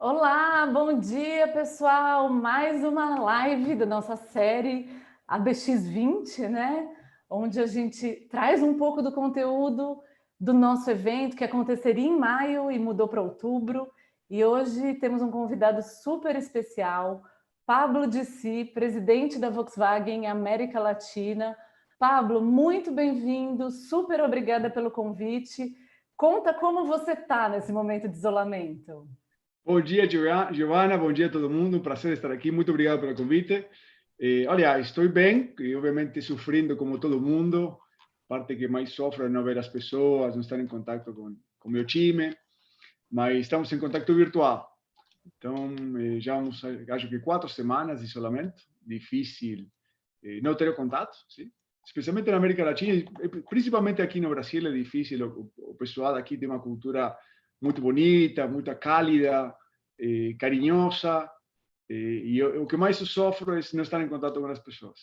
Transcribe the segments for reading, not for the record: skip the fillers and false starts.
Olá, bom dia pessoal! Mais uma live da nossa série ABX20, né? Onde a gente traz um pouco do conteúdo do nosso evento que aconteceria em maio e mudou para outubro. E hoje temos um convidado super especial, Pablo Dissi, presidente da Volkswagen América Latina. Pablo, muito bem-vindo, super obrigada pelo convite. Conta como você está nesse momento de isolamento. Bom dia, Giovanna. Bom dia a todo mundo. Um prazer estar aqui. Muito obrigado pelo convite. Olha, estou bem, e obviamente sofrendo como todo mundo. A parte que mais sofro é não ver as pessoas, não estar em contato com o meu time, mas estamos em contato virtual. Então, já vamos, acho que 4 semanas de isolamento. Difícil não ter o contato, sim? Especialmente na América Latina, e principalmente aqui no Brasil é difícil. O pessoal aqui tem uma cultura muito bonita, muito cálida, carinhosa, e o que mais eu sofro é não estar em contato com as pessoas.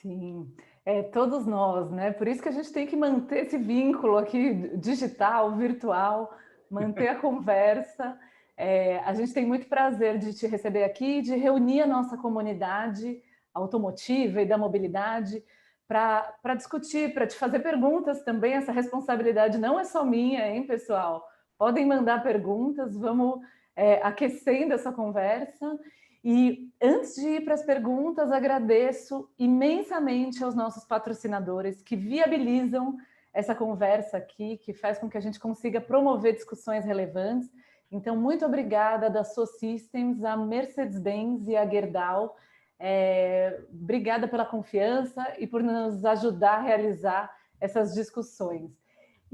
Sim, todos nós, né? Por isso que a gente tem que manter esse vínculo aqui digital, virtual, manter a conversa. A gente tem muito prazer de te receber aqui, de reunir a nossa comunidade automotiva e da mobilidade para discutir, para te fazer perguntas também. Essa responsabilidade não é só minha, hein, pessoal? Podem mandar perguntas, vamos aquecendo essa conversa. E antes de ir para as perguntas, agradeço imensamente aos nossos patrocinadores que viabilizam essa conversa aqui, que faz com que a gente consiga promover discussões relevantes. Então, muito obrigada da SoSystems, a Mercedes-Benz e a Gerdau. Obrigada pela confiança e por nos ajudar a realizar essas discussões.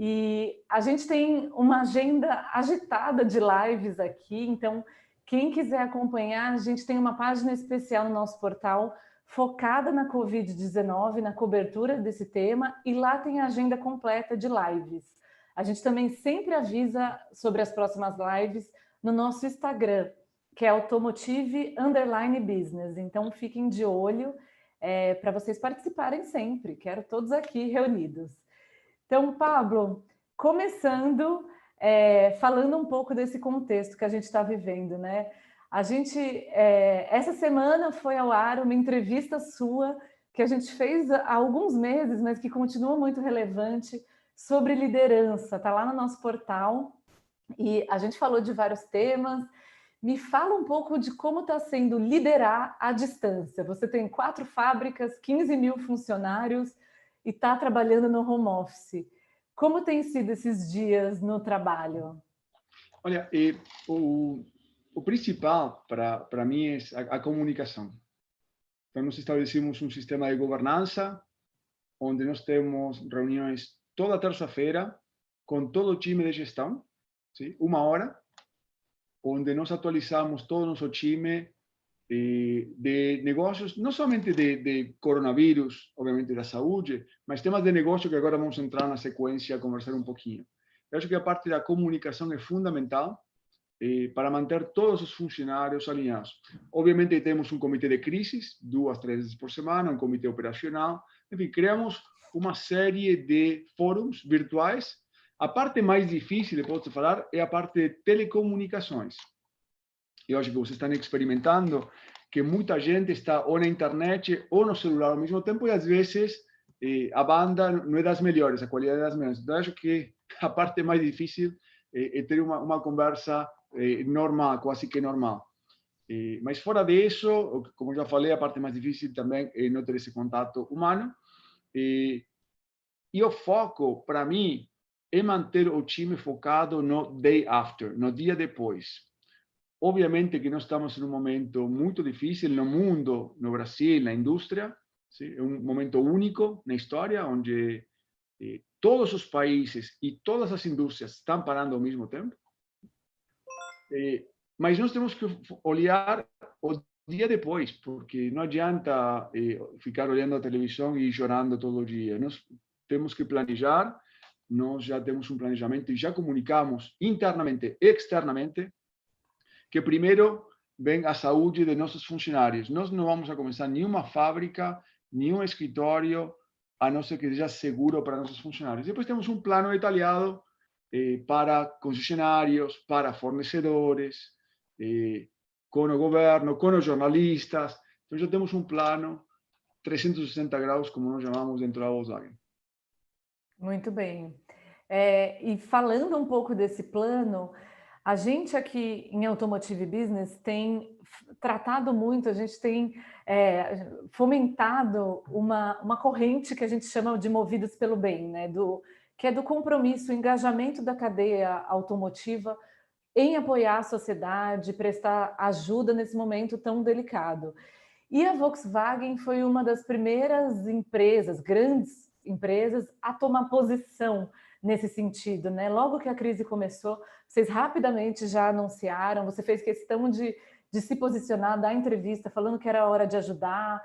E a gente tem uma agenda agitada de lives aqui, então quem quiser acompanhar, a gente tem uma página especial no nosso portal focada na Covid-19, na cobertura desse tema, e lá tem a agenda completa de lives. A gente também sempre avisa sobre as próximas lives no nosso Instagram, que é Automotive_Business. Então fiquem de olho para vocês participarem sempre. Quero todos aqui reunidos. Então, Pablo, começando, falando um pouco desse contexto que a gente está vivendo, né? A gente, essa semana foi ao ar uma entrevista sua que a gente fez há alguns meses, mas que continua muito relevante, sobre liderança. Está lá no nosso portal e a gente falou de vários temas. Me fala um pouco de como está sendo liderar à distância. Você tem 4 fábricas, 15 mil funcionários e está trabalhando no home office. Como tem sido esses dias no trabalho? Olha, o principal para mim é a comunicação. Então, nós estabelecemos um sistema de governança onde nós temos reuniões toda terça-feira com todo o time de gestão, sim? 1 hora, onde nós atualizamos todo o nosso time de negócios, não somente de coronavírus, obviamente da saúde, mas temas de negócio que agora vamos entrar na sequência a conversar um pouquinho. Eu acho que a parte da comunicação é fundamental para manter todos os funcionários alinhados. Obviamente temos um comitê de crises, 2, 3 vezes por semana, um comitê operacional, enfim, criamos uma série de fóruns virtuais. A parte mais difícil, posso falar, é a parte de telecomunicações. Eu acho que vocês estão experimentando que muita gente está ou na internet ou no celular ao mesmo tempo e às vezes a banda não é das melhores, a qualidade é das melhores. Então, acho que a parte mais difícil é ter uma conversa normal, quase que normal. Mas fora disso, como já falei, a parte mais difícil também é não ter esse contato humano. E o foco, para mim, é manter o time focado no day after, no dia depois. Obviamente que nós estamos em um momento muito difícil no mundo, no Brasil, na indústria. Sim? É um momento único na história, onde todos os países e todas as indústrias estão parando ao mesmo tempo. Mas nós temos que olhar o dia depois, porque não adianta ficar olhando a televisão e chorando todo dia. Nós temos que planejar, nós já temos um planejamento e já comunicamos internamente e externamente que primeiro vem a saúde de nossos funcionários. Nós não vamos a começar nenhuma fábrica, nenhum escritório, a não ser que seja seguro para nossos funcionários. Depois temos um plano detalhado para concessionários, para fornecedores, com o governo, com os jornalistas. Então já temos um plano 360 graus, como nós chamamos dentro da Volkswagen. Muito bem. E falando um pouco desse plano, a gente aqui em Automotive Business tem tratado muito, a gente tem fomentado uma corrente que a gente chama de Movidos pelo Bem, né? Que é do compromisso, o engajamento da cadeia automotiva em apoiar a sociedade, prestar ajuda nesse momento tão delicado. E a Volkswagen foi uma das primeiras empresas, grandes empresas, a tomar posição nesse sentido, né? Logo que a crise começou, vocês rapidamente já anunciaram, você fez questão de se posicionar, dar entrevista, falando que era hora de ajudar.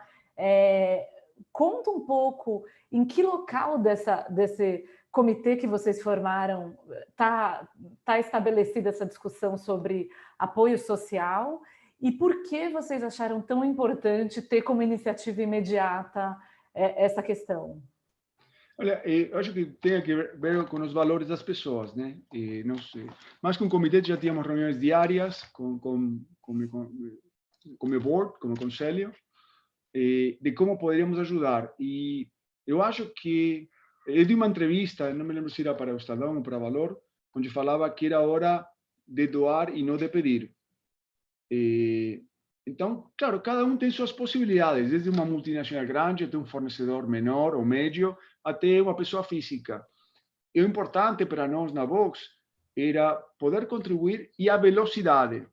Conta um pouco em que local desse comitê que vocês formaram tá estabelecida essa discussão sobre apoio social. E por que vocês acharam tão importante ter como iniciativa imediata essa questão? Olha, eu acho que tem a ver com os valores das pessoas, né? Mais que um comitê, já tínhamos reuniões diárias com meu board, com o conselho, de como poderíamos ajudar. E eu acho que eu dei uma entrevista, não me lembro se era para o Estadão ou para Valor, onde falava que era hora de doar e não de pedir. Então, claro, cada um tem suas possibilidades, desde uma multinacional grande até um fornecedor menor ou médio, até uma pessoa física. E o importante para nós na Vox era poder contribuir e a velocidade,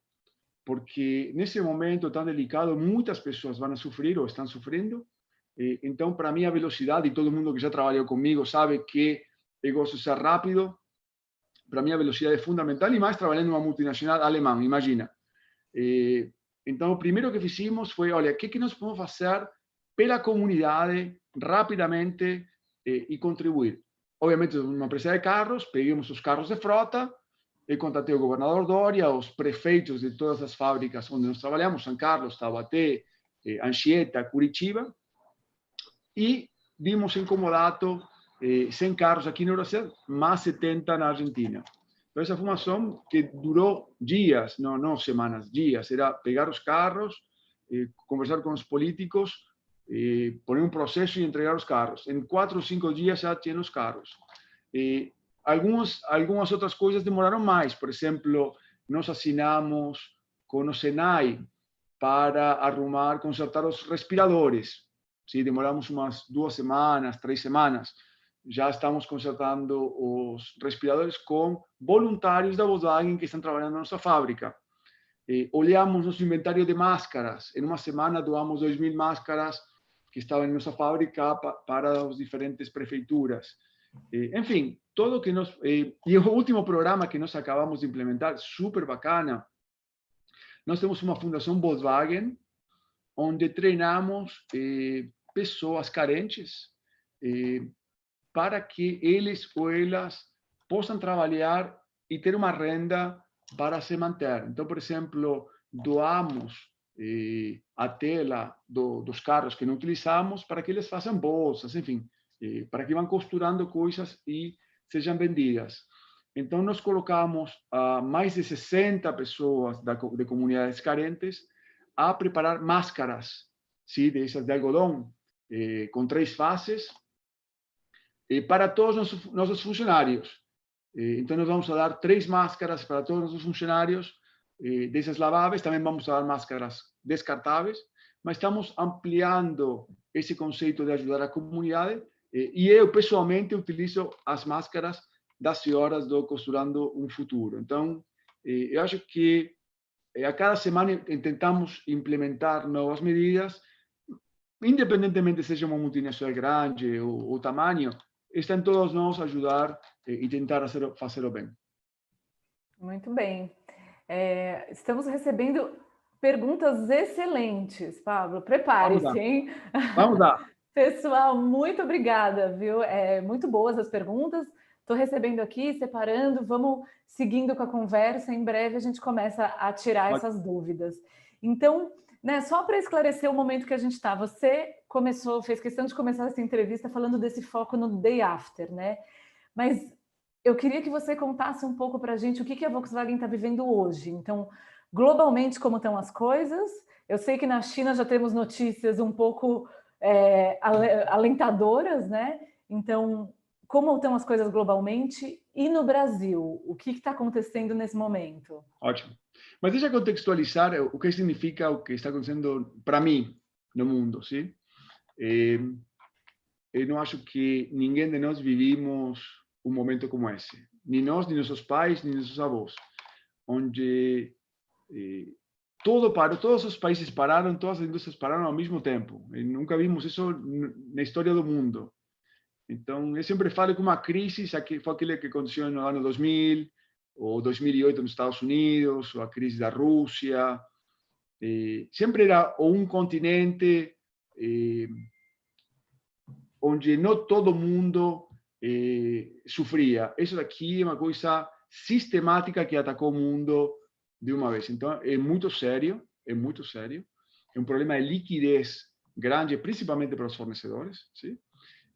porque nesse momento tão delicado, muitas pessoas vão sofrer ou estão sofrendo. Então, para mim, a velocidade, e todo mundo que já trabalhou comigo sabe que eu gosto de ser rápido, para mim a velocidade é fundamental, e mais trabalhando em uma multinacional alemã, imagina. Então, o primeiro que fizemos foi, olha, o que nós podemos fazer pela comunidade rapidamente e contribuir. Obviamente, uma empresa de carros, peguemos os carros de frota, e contatei o governador Doria, os prefeitos de todas as fábricas onde nós trabalhamos, São Carlos, Taubaté, Anchieta, Curitiba, e dimos em comodato 100 carros aqui no Brasil, mais 70 na Argentina. Então, essa foi uma ação que durou dias, não semanas, dias. Era pegar os carros, conversar com os políticos, poner um processo e entregar os carros. Em 4 ou 5 dias já tinham os carros. Algumas outras coisas demoraram mais. Por exemplo, nós assinamos com o Senai para consertar os respiradores. Sim, demoramos umas 2 semanas, 3 semanas. Já estamos consertando os respiradores com voluntários da Volkswagen que estão trabalhando na nossa fábrica. Olhamos nosso inventário de máscaras. Em uma semana doamos 2.000 máscaras que estavam em nossa fábrica para as diferentes prefeituras. Enfim, tudo que nós... E o último programa que nós acabamos de implementar, super bacana, nós temos uma fundação Volkswagen, onde treinamos pessoas carentes para que eles ou elas possam trabalhar e ter uma renda para se manter. Então, por exemplo, doamos a tela dos carros que não utilizamos para que eles façam bolsas, enfim, para que vão costurando coisas e sejam vendidas. Então, nós colocamos mais de 60 pessoas de comunidades carentes a preparar máscaras, sim, dessas de algodão, com 3 faces, para todos os nossos funcionários. Então, nós vamos a dar 3 máscaras para todos os nossos funcionários, dessas laváveis. Também vamos a dar máscaras descartáveis, mas estamos ampliando esse conceito de ajudar a comunidade. E eu, pessoalmente, utilizo as máscaras das senhoras do Costurando um Futuro. Então, eu acho que a cada semana tentamos implementar novas medidas, independentemente seja uma multinacional grande ou tamanho, está em todos nós ajudar e tentar fazer o bem. Muito bem. Estamos recebendo perguntas excelentes, Pablo. Prepare-se, hein? Vamos lá. Pessoal, muito obrigada, viu? Muito boas as perguntas. Estou recebendo aqui, separando, vamos seguindo com a conversa. Em breve a gente começa a tirar essas dúvidas. Então, né, só para esclarecer o momento que a gente está, você fez questão de começar essa entrevista falando desse foco no day after, né? Mas eu queria que você contasse um pouco para a gente o que a Volkswagen está vivendo hoje. Então, Globalmente, como estão as coisas? Eu sei que na China já temos notícias um pouco alentadoras, né? Então, como estão as coisas globalmente? E no Brasil, o que está acontecendo nesse momento? Ótimo. Mas deixa eu contextualizar o que significa o que está acontecendo para mim no mundo, sim? Eu não acho que ninguém de nós vivimos um momento como esse. Nem nós, nem nossos pais, nem nossos avós. Onde tudo parou, todos os países pararam, todas as indústrias pararam ao mesmo tempo. E nunca vimos isso na história do mundo. Então, eu sempre falo que uma crise foi aquele que aconteceu no ano 2000, ou 2008 nos Estados Unidos, ou a crise da Rússia. Sempre era um continente onde não todo mundo sofria. Isso daqui é uma coisa sistemática que atacou o mundo de uma vez. Então, é muito sério, é muito sério. É um problema de liquidez grande, principalmente para os fornecedores. Sim?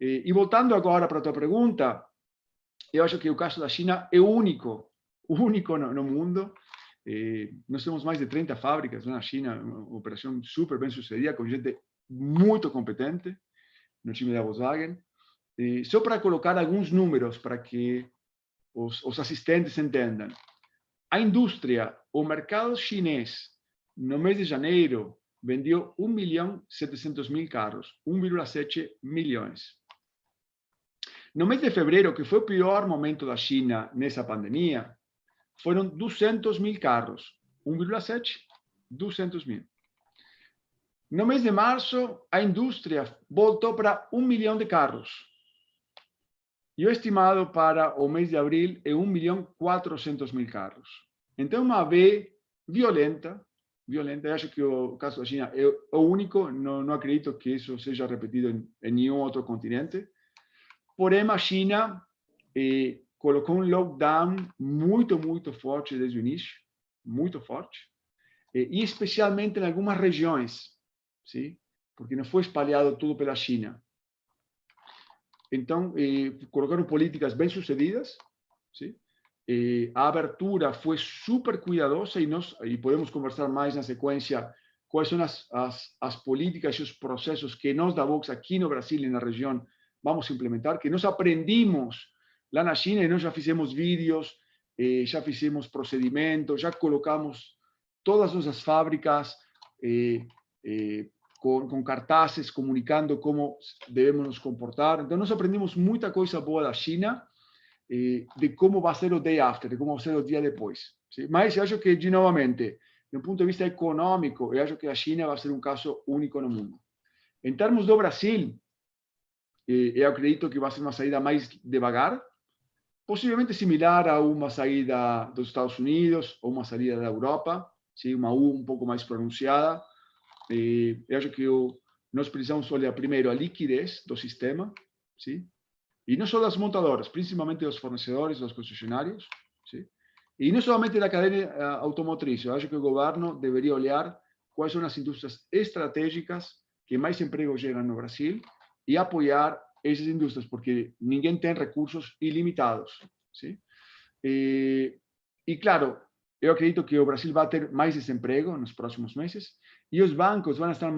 E voltando agora para a tua pergunta, eu acho que o caso da China é único no mundo. Nós temos mais de 30 fábricas na China, uma operação super bem sucedida, com gente muito competente no time da Volkswagen. Só para colocar alguns números para que os assistentes entendam. A indústria, o mercado chinês, no mês de janeiro, vendeu 1.700.000 carros, 1,7 milhões. No mês de fevereiro, que foi o pior momento da China nessa pandemia, foram 200.000 carros, 1,7, 200.000. No mês de março, a indústria voltou para 1 milhão de carros. E o estimado para o mês de abril é 1.400.000 carros. Então, uma V violenta. Eu acho que o caso da China é o único, não acredito que isso seja repetido em nenhum outro continente. Porém, a China colocou um lockdown muito, muito forte desde o início, muito forte, e especialmente em algumas regiões, sim? Porque não foi espalhado tudo pela China. Então, colocaram políticas bem sucedidas, sim? A abertura foi super cuidadosa e podemos conversar mais na sequência quais são as políticas e os processos que nós da Vox aqui no Brasil e na região vamos implementar, que nós aprendimos lá na China e nós já fizemos vídeos, já fizemos procedimentos, já colocamos todas as nossas fábricas com cartazes comunicando como devemos nos comportar. Então, nós aprendimos muita coisa boa da China, de como vai ser o day after, de como vai ser o dia depois. Sim? Mas eu acho que, de novamente, do ponto de vista econômico, eu acho que a China vai ser um caso único no mundo. Em termos do Brasil, eu acredito que vai ser uma saída mais devagar, possivelmente similar a uma saída dos Estados Unidos ou uma saída da Europa, sim? Uma U um pouco mais pronunciada. Eu acho que nós precisamos olhar primeiro a liquidez do sistema, sim? E não só das montadoras, principalmente dos fornecedores, dos concessionários, sim? E não somente da cadeia automotriz. Eu acho que o governo deveria olhar quais são as indústrias estratégicas que mais empregos geram no Brasil e apoiar essas indústrias, porque ninguém tem recursos ilimitados, sim? E claro, eu acredito que o Brasil vai ter mais desemprego nos próximos meses e os bancos vão estar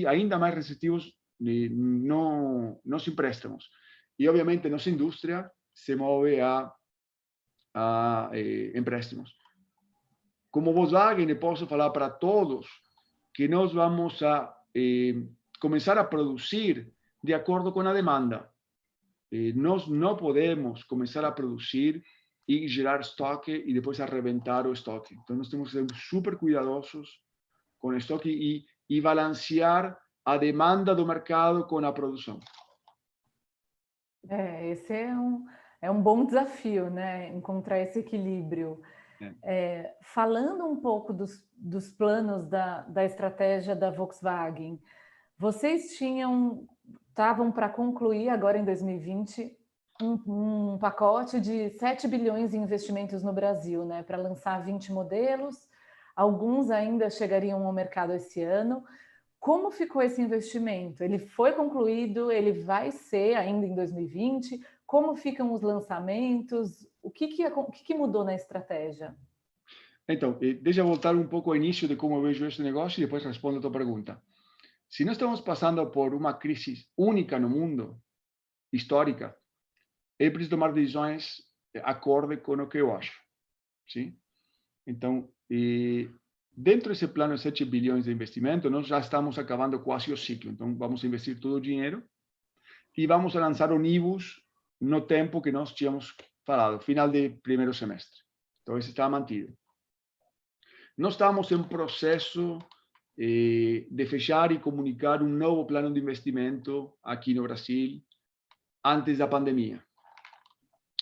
ainda mais restritivos nos empréstimos. E, obviamente, nossa indústria se move a empréstimos. Como Volkswagen, posso falar para todos que nós vamos a começar a produzir de acordo com a demanda. Nós não podemos começar a produzir e gerar estoque e depois arrebentar o estoque. Então, nós temos que ser super cuidadosos com o estoque e balancear a demanda do mercado com a produção. Esse é um bom desafio, né? Encontrar esse equilíbrio. Falando um pouco dos planos da estratégia da Volkswagen, vocês estavam para concluir agora em 2020 um pacote de 7 bilhões em investimentos no Brasil, né? Para lançar 20 modelos, alguns ainda chegariam ao mercado esse ano. Como ficou esse investimento? Ele foi concluído? Ele vai ser ainda em 2020? Como ficam os lançamentos? O que mudou na estratégia? Então, deixa eu voltar um pouco ao início de como eu vejo esse negócio e depois respondo a tua pergunta. Se nós estamos passando por uma crise única no mundo, histórica, é preciso tomar decisões acorde com o que eu acho. Sim? Então, dentro desse plano de 7 bilhões de investimento, nós já estamos acabando quase o ciclo. Então, vamos investir todo o dinheiro e vamos lançar o Nibus no tempo que nós tínhamos falado, final de primeiro semestre. Então, esse está mantido. Nós estamos em processo de fechar e comunicar um novo plano de investimento aqui no Brasil antes da pandemia.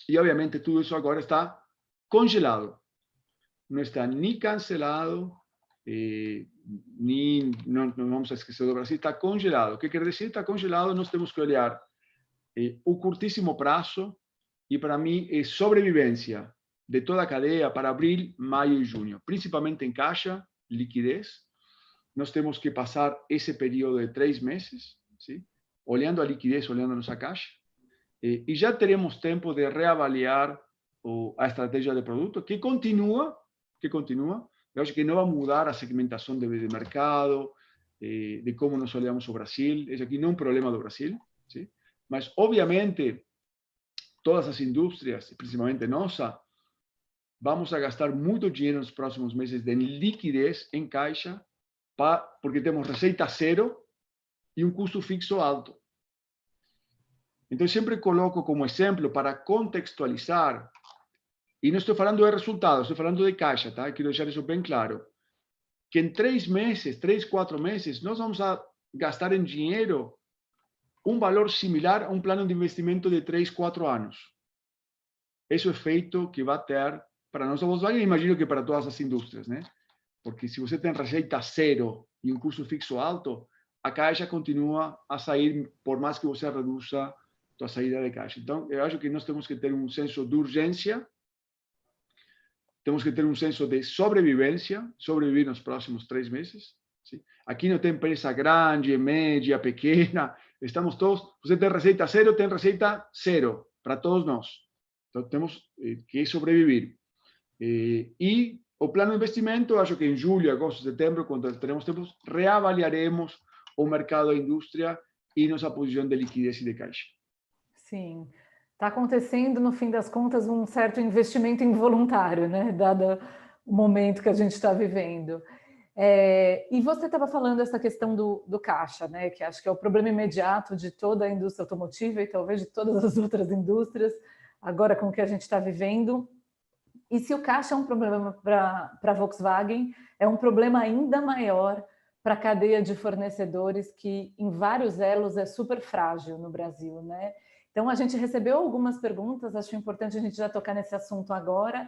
E, obviamente, tudo isso agora está congelado. Não está nem cancelado, nem não vamos esquecer do Brasil, está congelado. O que quer dizer está congelado? Nós temos que olhar o curtíssimo prazo e, para mim, é sobrevivência de toda a cadeia para abril, maio e junho, principalmente em caixa, liquidez. Nós temos que passar esse período de 3 meses, ¿sí? Olhando a liquidez, olhando a nossa caixa, e já teremos tempo de reavaliar a estratégia de produto, que continua. Eu acho que não vai mudar a segmentação de mercado, de como nós olhamos o Brasil. Esse aqui não é um problema do Brasil, ¿sí? Mas, obviamente, todas as indústrias, principalmente nossa, vamos a gastar muito dinheiro nos próximos meses de liquidez em caixa, porque temos receita zero e um custo fixo alto. Então, sempre coloco como exemplo para contextualizar, e não estou falando de resultados, estou falando de caixa, tá? Quero deixar isso bem claro, que em 3 meses, 3, 4 meses, nós vamos a gastar em dinheiro um valor similar a um plano de investimento de 3, 4 anos. Esse é o efeito que vai ter para a nossa Volkswagen, imagino que para todas as indústrias, né? Porque se você tem receita zero e um custo fixo alto, a caixa continua a sair, por mais que você reduza a sua saída de caixa. Então, eu acho que nós temos que ter um senso de urgência, temos que ter um senso de sobrevivência, sobreviver nos próximos 3 meses. ¿Sí? Aqui não tem empresa grande, média, pequena, estamos todos, você tem receita zero, tem receita zero, para todos nós. Então, temos que sobreviver. E o plano de investimento, acho que em julho, agosto, setembro, quando teremos tempo, reavaliaremos o mercado da indústria e nossa posição de liquidez e de caixa. Sim. Está acontecendo, no fim das contas, um certo investimento involuntário, né? Dado o momento que a gente está vivendo. E você estava falando essa questão do caixa, né? Que acho que é o problema imediato de toda a indústria automotiva e talvez de todas as outras indústrias, agora com o que a gente está vivendo. E se o caixa é um problema para a Volkswagen, é um problema ainda maior para a cadeia de fornecedores, que em vários elos é super frágil no Brasil, né? Então, a gente recebeu algumas perguntas, acho importante a gente já tocar nesse assunto agora.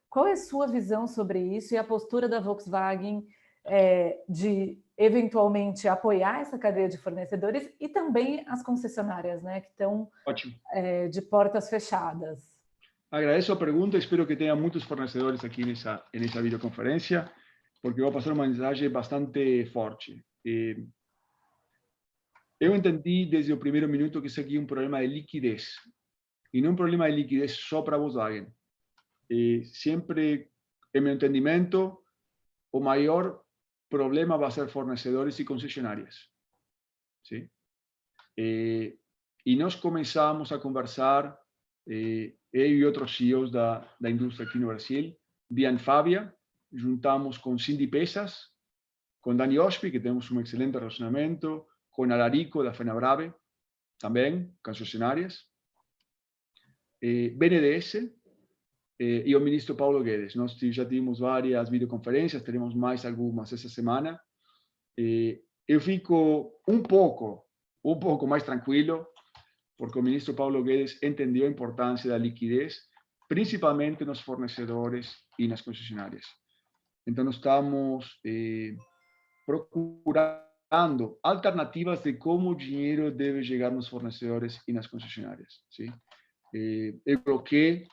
Qual é a sua visão sobre isso e a postura da Volkswagen de, eventualmente, apoiar essa cadeia de fornecedores e também as concessionárias, né, que estão de portas fechadas? Agradeço a pergunta, espero que tenha muitos fornecedores aqui nessa videoconferência, porque vou passar uma mensagem bastante forte. Eu entendi desde o primeiro minuto que isso aqui é um problema de liquidez, e não um problema de liquidez só para a Volkswagen. Sempre, em meu entendimento, o maior problema vai ser fornecedores e concessionárias. ¿Sí? E nós começamos a conversar, eu e outros CEOs da indústria aqui no Brasil, via Anfavia, juntamos com Sindipesas, com Dani Ospi, que temos um excelente relacionamento, com Alarico, da FenaBrave, também, concessionárias, BNDES e o ministro Paulo Guedes. Nós já tivemos várias videoconferências, teremos mais algumas essa semana. Eu fico um pouco mais tranquilo, porque o ministro Paulo Guedes entendeu a importância da liquidez, principalmente nos fornecedores e nas concessionárias. Então, nós estamos procurando alternativas de como o dinheiro deve chegar nos fornecedores e nas concessionárias. ¿Sí? Eu coloquei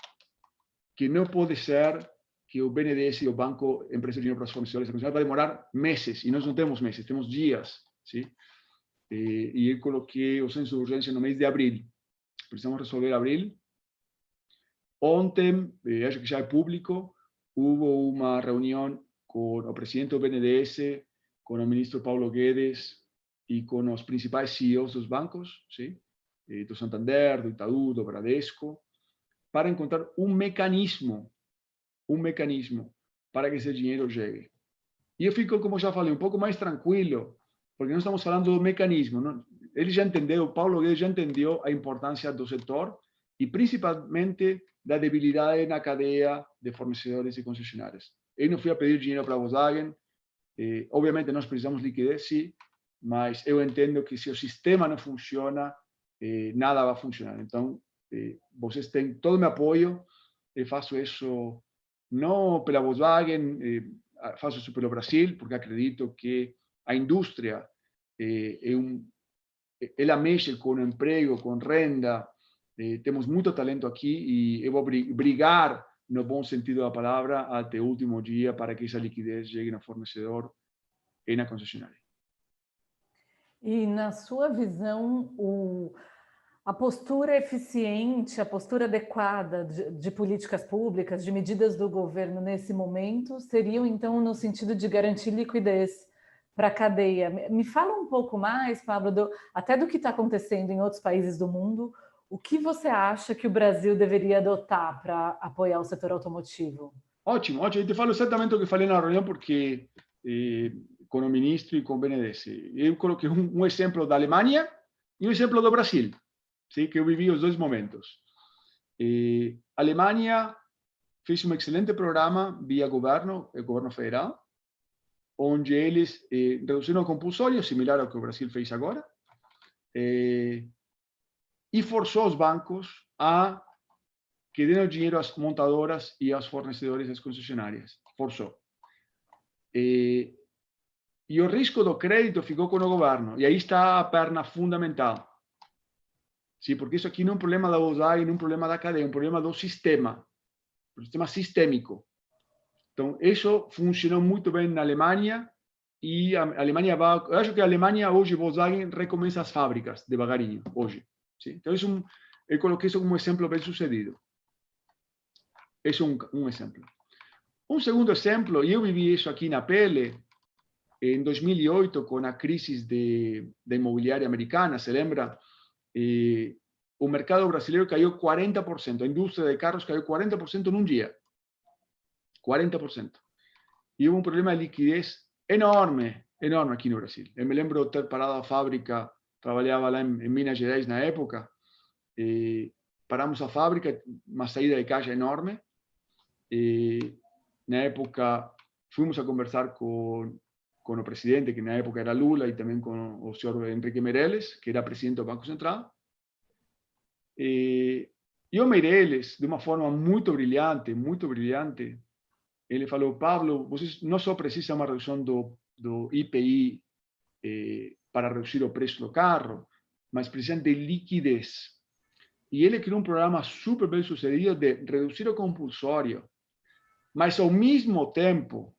que não pode ser que o BNDES e o banco empreste dinheiro para os fornecedores e concessionárias, vai demorar meses, e nós não temos meses, temos dias. ¿Sí? E eu coloquei o senso de urgência no mês de abril. Precisamos resolver abril. Ontem, acho que já é público, hubo uma reunião com o presidente do BNDES, com o ministro Paulo Guedes e com os principais CEOs dos bancos, ¿sí? Do Santander, do Itaú, do Bradesco, para encontrar um mecanismo para que esse dinheiro chegue. E eu fico, como já falei, um pouco mais tranquilo, porque não estamos falando do mecanismo. Não? Ele já entendeu, o Paulo Guedes já entendeu a importância do setor e principalmente da debilidade na cadeia de fornecedores e concessionárias. Eu não fui a pedir dinheiro para a Volkswagen, obviamente nós precisamos de liquidez, sim, mas eu entendo que se o sistema não funciona, nada vai funcionar. Então, vocês têm todo o meu apoio, eu faço isso não pela Volkswagen, faço isso pelo Brasil, porque acredito que a indústria ela mexe com o emprego, com renda, temos muito talento aqui e eu vou brigar, no bom sentido da palavra, até o último dia para que essa liquidez chegue no fornecedor e na concessionária. E, na sua visão, a postura eficiente, a postura adequada de políticas públicas, de medidas do governo nesse momento, seriam, então, no sentido de garantir liquidez para a cadeia. Me fala um pouco mais, Pablo, até do que está acontecendo em outros países do mundo. O que você acha que o Brasil deveria adotar para apoiar o setor automotivo? Ótimo, ótimo. Eu te falo exatamente o que falei na reunião, porque com o ministro e com o BNDES. Eu coloquei um exemplo da Alemanha e um exemplo do Brasil, sim, que eu vivi os dois momentos. A Alemanha fez um excelente programa via governo federal, onde eles reduziram o compulsório, similar ao que o Brasil fez agora, e forçou os bancos a que deem o dinheiro às montadoras e aos fornecedores das concessionárias. Forçou. E o risco do crédito ficou com o governo. E aí está a perna fundamental. Sim, porque isso aqui não é um problema da Volkswagen, não é um problema da cadeia, é um problema do sistema. Um sistema sistêmico. Então, isso funcionou muito bem na Alemanha. E a Alemanha vai... Eu acho que a Alemanha, hoje, Volkswagen recomeça as fábricas, devagarinho, hoje. Sim? Então, eu coloquei isso como um exemplo bem sucedido. Esse é um exemplo. Um segundo exemplo, e eu vivi isso aqui na pele, em 2008, com a crise da imobiliária americana, se lembra? O mercado brasileiro caiu 40%, a indústria de carros caiu 40% num dia. 40%. E houve um problema de liquidez enorme, enorme aqui no Brasil. Eu me lembro de ter parado a fábrica, trabalhava lá em Minas Gerais na época, paramos a fábrica, uma saída de caixa enorme, na época fomos a conversar com o presidente, que na época era Lula, e também com o senhor Henrique Meirelles, que era presidente do Banco Central. E o Meirelles, de uma forma muito brilhante, ele falou: Pablo, vocês não só precisam uma redução do IPI para reduzir o preço do carro, mas precisam de liquidez. E ele criou um programa super bem sucedido de reduzir o compulsório, mas ao mesmo tempo,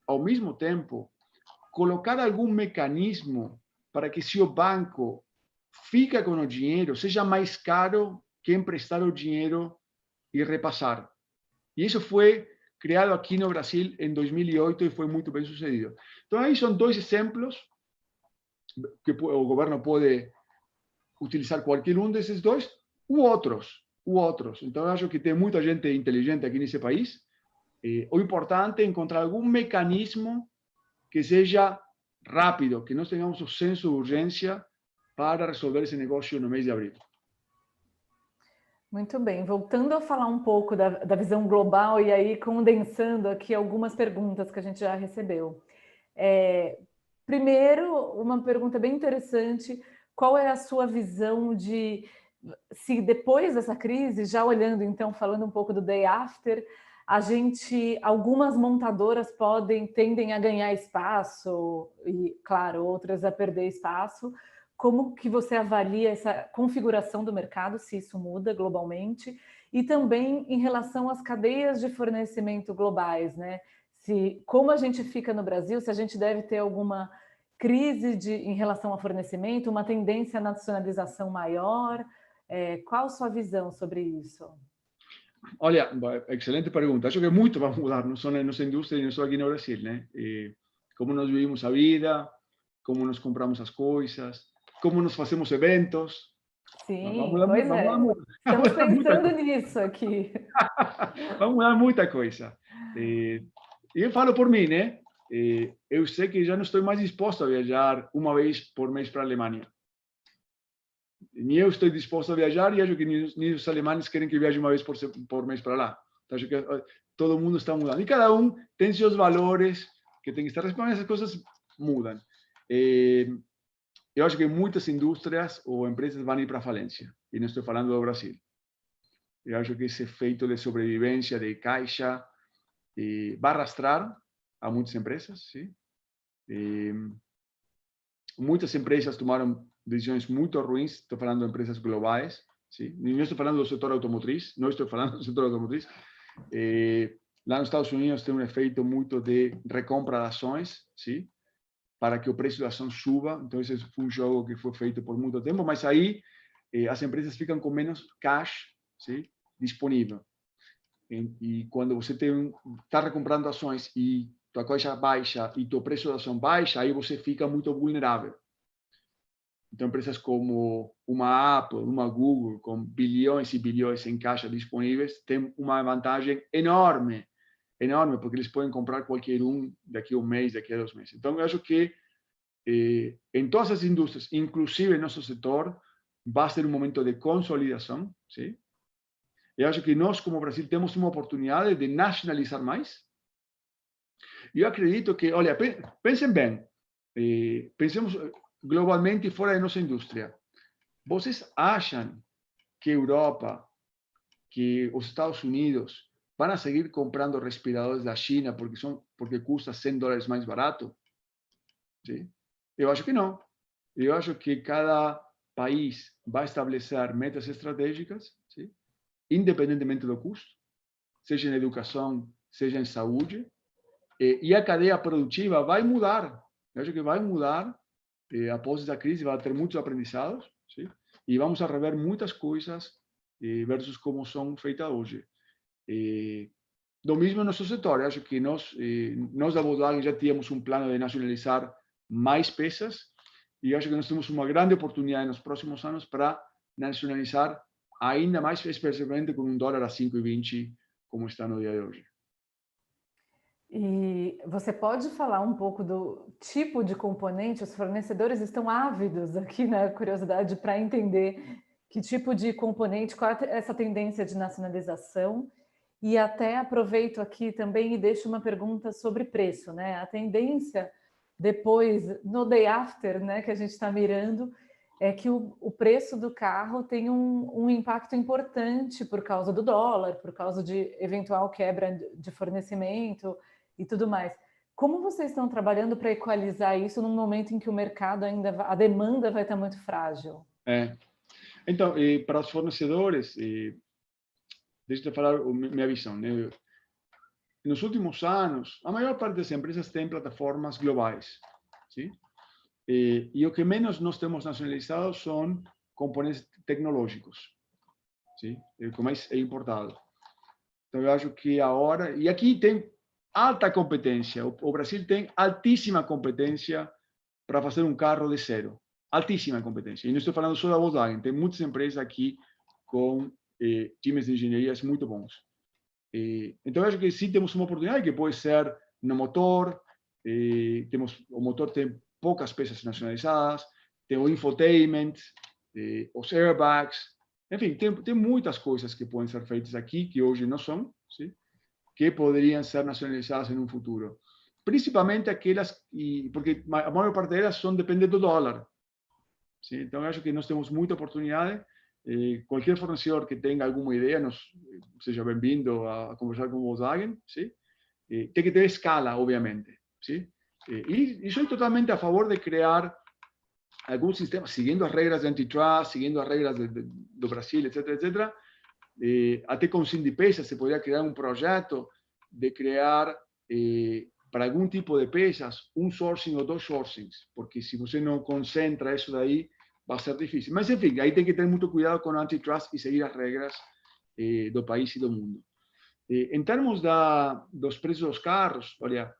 colocar algum mecanismo para que, se o banco fica com o dinheiro, seja mais caro que emprestar o dinheiro e repassar. E isso foi criado aqui no Brasil em 2008 e foi muito bem sucedido. Então, aí são dois exemplos que o governo pode utilizar qualquer um desses dois, ou outros. Então, eu acho que tem muita gente inteligente aqui nesse país. O importante é encontrar algum mecanismo que seja rápido, que nós tenhamos o senso de urgência para resolver esse negócio no mês de abril. Muito bem. Voltando a falar um pouco da visão global e aí condensando aqui algumas perguntas que a gente já recebeu. Primeiro, uma pergunta bem interessante: qual é a sua visão de se depois dessa crise, já olhando então, falando um pouco do day after, algumas montadoras tendem a ganhar espaço e, claro, outras a perder espaço. Como que você avalia essa configuração do mercado, se isso muda globalmente? E também em relação às cadeias de fornecimento globais, né? Como a gente fica no Brasil, se a gente deve ter alguma crise em relação ao fornecimento, uma tendência à nacionalização maior. Qual a sua visão sobre isso? Olha, excelente pergunta. Acho que muito vai mudar, não só na nossa indústria e não só aqui no Brasil, né? Como nós vivimos a vida, como nós compramos as coisas, como nós fazemos eventos. Sim, pois é. Vai Estamos mudar muita pensando coisa. nisso aqui. Vai mudar muita coisa. E eu falo por mim, né? Eu sei que já não estou mais disposto a viajar uma vez por mês para a Alemanha. Nem eu estou disposto a viajar e acho que nem os alemães querem que viaje uma vez por mês para lá. Então, acho que todo mundo está mudando. E cada um tem seus valores que tem que estar respondendo, essas coisas mudam. Eu acho que muitas indústrias ou empresas vão ir para a falência. E não estou falando do Brasil. Eu acho que esse efeito de sobrevivência, de caixa, vai arrastrar a muitas empresas. Sim? Muitas empresas tomaram decisões muito ruins. Estou falando de empresas globais. Sim? Não estou falando do setor automotriz. Não estou falando do setor automotriz. Lá nos Estados Unidos tem um efeito muito de recompra de ações, sim? Para que o preço da ação suba. Então, esse foi um jogo que foi feito por muito tempo. Mas aí, as empresas ficam com menos cash, sim? Disponível. E quando você está recomprando ações e tua caixa baixa e teu preço da ação baixa, aí você fica muito vulnerável. Então, empresas como uma Apple, uma Google, com bilhões e bilhões em caixa disponíveis, têm uma vantagem enorme, enorme, porque eles podem comprar qualquer um daqui a um mês, daqui a 2 meses. Então, eu acho que em todas as indústrias, inclusive em nosso setor, vai ser um momento de consolidação, sim? Eu acho que nós, como Brasil, temos uma oportunidade de nacionalizar mais. Eu acredito que, olha, pensem bem, pensemos globalmente fora da nossa indústria. Vocês acham que a Europa, que os Estados Unidos vão seguir comprando respiradores da China porque custa $100 mais barato? Sim? Eu acho que não. Eu acho que cada país vai estabelecer metas estratégicas, sim? Independentemente do custo, seja em educação, seja em saúde, e a cadeia produtiva vai mudar. Eu acho que vai mudar após essa crise, vai ter muitos aprendizados, sim? E vamos a rever muitas coisas versus como são feitas hoje. Do mesmo nosso setor, eu acho que nós da Volkswagen já tínhamos um plano de nacionalizar mais peças e acho que nós temos uma grande oportunidade nos próximos anos para nacionalizar ainda mais, especialmente com $1 a 5,20, como está no dia de hoje. E você pode falar um pouco do tipo de componente? Os fornecedores estão ávidos aqui na curiosidade para entender que tipo de componente, qual é essa tendência de nacionalização. E até aproveito aqui também e deixo uma pergunta sobre preço, né? A tendência depois, no day after, né, que a gente está mirando, é que o preço do carro tem um impacto importante por causa do dólar, por causa de eventual quebra de fornecimento e tudo mais. Como vocês estão trabalhando para equalizar isso num momento em que o mercado ainda, a demanda vai estar muito frágil? Então, para os fornecedores, deixa eu falar minha visão, né? Nos últimos anos, a maior parte das empresas tem plataformas globais, sim? E o que menos nós temos nacionalizado são componentes tecnológicos, sim? O que mais é importado. Então, eu acho que agora... E aqui tem alta competência. O Brasil tem altíssima competência para fazer um carro de zero. Altíssima competência. E não estou falando só da Volkswagen. Tem muitas empresas aqui com times de engenharias muito bons. Então, eu acho que sim temos uma oportunidade que pode ser no motor. O motor tem poucas peças nacionalizadas. Tem o infotainment, os airbags. Enfim, tem muitas coisas que podem ser feitas aqui que hoje não são, sim? Que poderiam ser nacionalizadas em um futuro. Principalmente aquelas, porque a maior parte delas são dependentes do dólar. Sim? Então, eu acho que nós temos muita oportunidade. Qualquer fornecedor que tenha alguma ideia, seja bem-vindo a conversar com o Volkswagen. Sim? Tem que ter escala, obviamente. Sim? E sou totalmente a favor de criar algum sistema, seguindo as regras de antitrust, seguindo as regras do Brasil, etc., etc., até com o Sindipesa se poderia criar um projeto de criar para algum tipo de peças um sourcing ou 2 sourcings, porque se você não concentra isso daí, vai ser difícil. Mas enfim, aí tem que ter muito cuidado com o antitrust e seguir as regras do país e do mundo. Em termos dos preços dos carros, olha,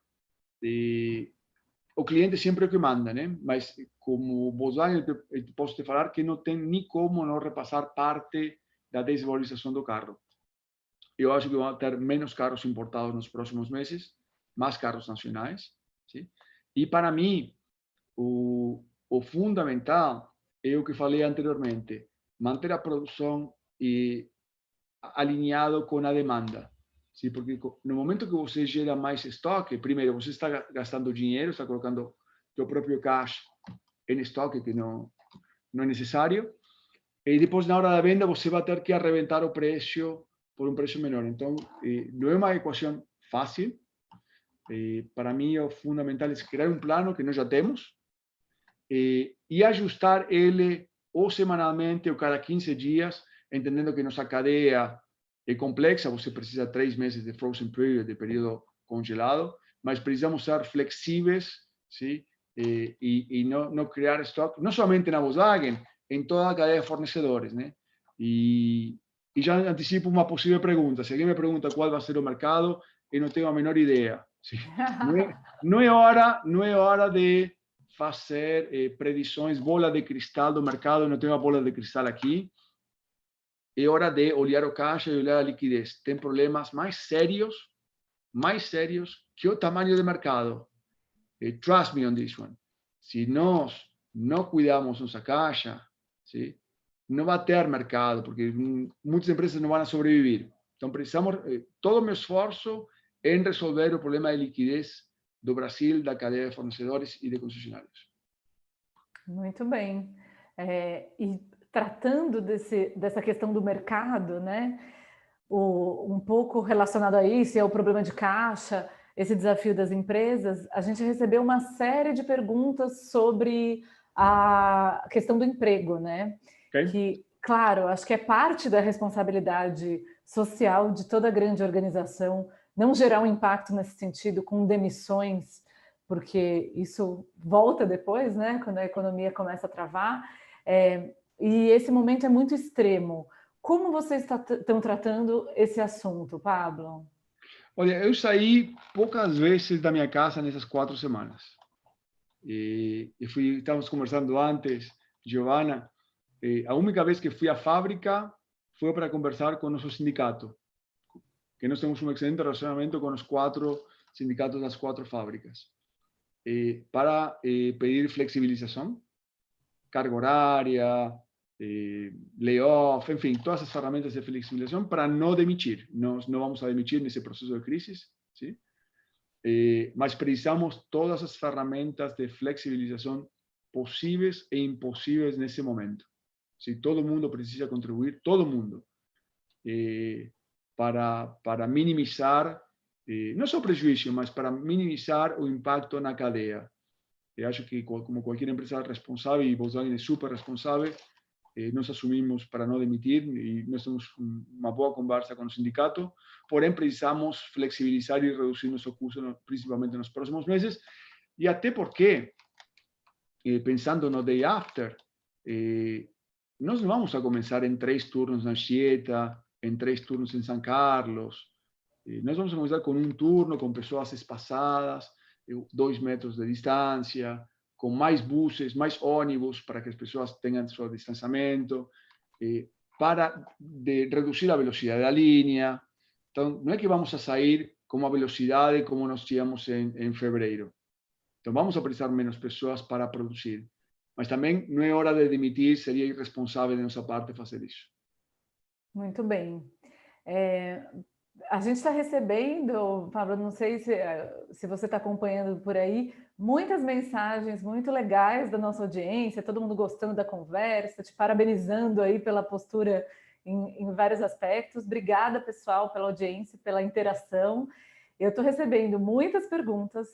o cliente sempre é o que manda, né? Mas como Volkswagen, eu posso te falar que não tem nem como não repassar parte da desvalorização do carro. Eu acho que vão ter menos carros importados nos próximos meses, mais carros nacionais. Sim? E para mim, o fundamental é o que falei anteriormente, manter a produção alinhado com a demanda. Sim? Porque no momento que você gera mais estoque, primeiro, você está gastando dinheiro, está colocando seu próprio cash em estoque, que não é necessário, e depois, na hora da venda, você vai ter que arrebentar o preço por um preço menor. Então, não é uma equação fácil. Para mim, o fundamental é criar um plano que nós já temos e ajustar ele ou semanalmente ou cada 15 dias, entendendo que nossa cadeia é complexa, você precisa 3 meses de frozen period, de período congelado, mas precisamos ser flexíveis, sim? E não criar estoque, não somente na Volkswagen, em toda a cadeia de fornecedores, né? E já antecipo uma possível pergunta. Se alguém me pergunta qual vai ser o mercado, eu não tenho a menor ideia. Sim? Não é hora de fazer predições, bola de cristal do mercado, não tenho uma bola de cristal aqui. É hora de olhar o caixa e olhar a liquidez. Tem problemas mais sérios que o tamanho do mercado. Trust me on this one. Se nós não cuidamos nossa caixa, ¿sí? Não vai ter mercado, porque muitas empresas não vão sobreviver. Então, precisamos, todo o meu esforço em resolver o problema de liquidez do Brasil, da cadeia de fornecedores e de concessionários. Muito bem. E tratando dessa questão do mercado, né? Um pouco relacionado a isso, é o problema de caixa, esse desafio das empresas, a gente recebeu uma série de perguntas sobre a questão do emprego, né? Okay? Que, claro, acho que é parte da responsabilidade social de toda grande organização não gerar um impacto nesse sentido com demissões, porque isso volta depois, né? Quando a economia começa a travar. E esse momento é muito extremo. Como vocês estão tratando esse assunto, Pablo? Olha, eu saí poucas vezes da minha casa nessas 4 semanas. Estávamos conversando antes, Giovana, a única vez que fui à fábrica foi para conversar com o nosso sindicato, que nós temos um excelente relacionamento com os 4 sindicatos das 4 fábricas, para pedir flexibilização, carga horária, layoff, enfim, todas as ferramentas de flexibilização para não demitir. Nós não vamos a demitir nesse processo de crise, sim? Mas precisamos todas as ferramentas de flexibilização possíveis e impossíveis nesse momento. Se todo mundo precisa contribuir, todo mundo, para minimizar, não só o prejuízo, mas para minimizar o impacto na cadeia. Eu acho que, como qualquer empresa responsável, e Volkswagen é super responsável, nós assumimos para não demitir e nós temos uma boa conversa com o sindicato, porém precisamos flexibilizar e reduzir nosso custo, principalmente nos próximos meses, e até porque, pensando no day after, nós não vamos a começar em 3 turnos na Anchieta, em 3 turnos em São Carlos, nós vamos a começar com um turno, com pessoas espaçadas, 2 metros de distância, com mais buses, mais ônibus, para que as pessoas tenham seu distanciamento, para reduzir a velocidade da linha. Então, não é que vamos a sair com uma velocidade como nós tínhamos em fevereiro. Então, vamos a precisar menos pessoas para produzir. Mas também não é hora de demitir, seria irresponsável de nossa parte fazer isso. Muito bem. A gente está recebendo, Pablo, não sei se você está acompanhando por aí, muitas mensagens muito legais da nossa audiência, todo mundo gostando da conversa, te parabenizando aí pela postura em vários aspectos. Obrigada, pessoal, pela audiência, pela interação. Eu estou recebendo muitas perguntas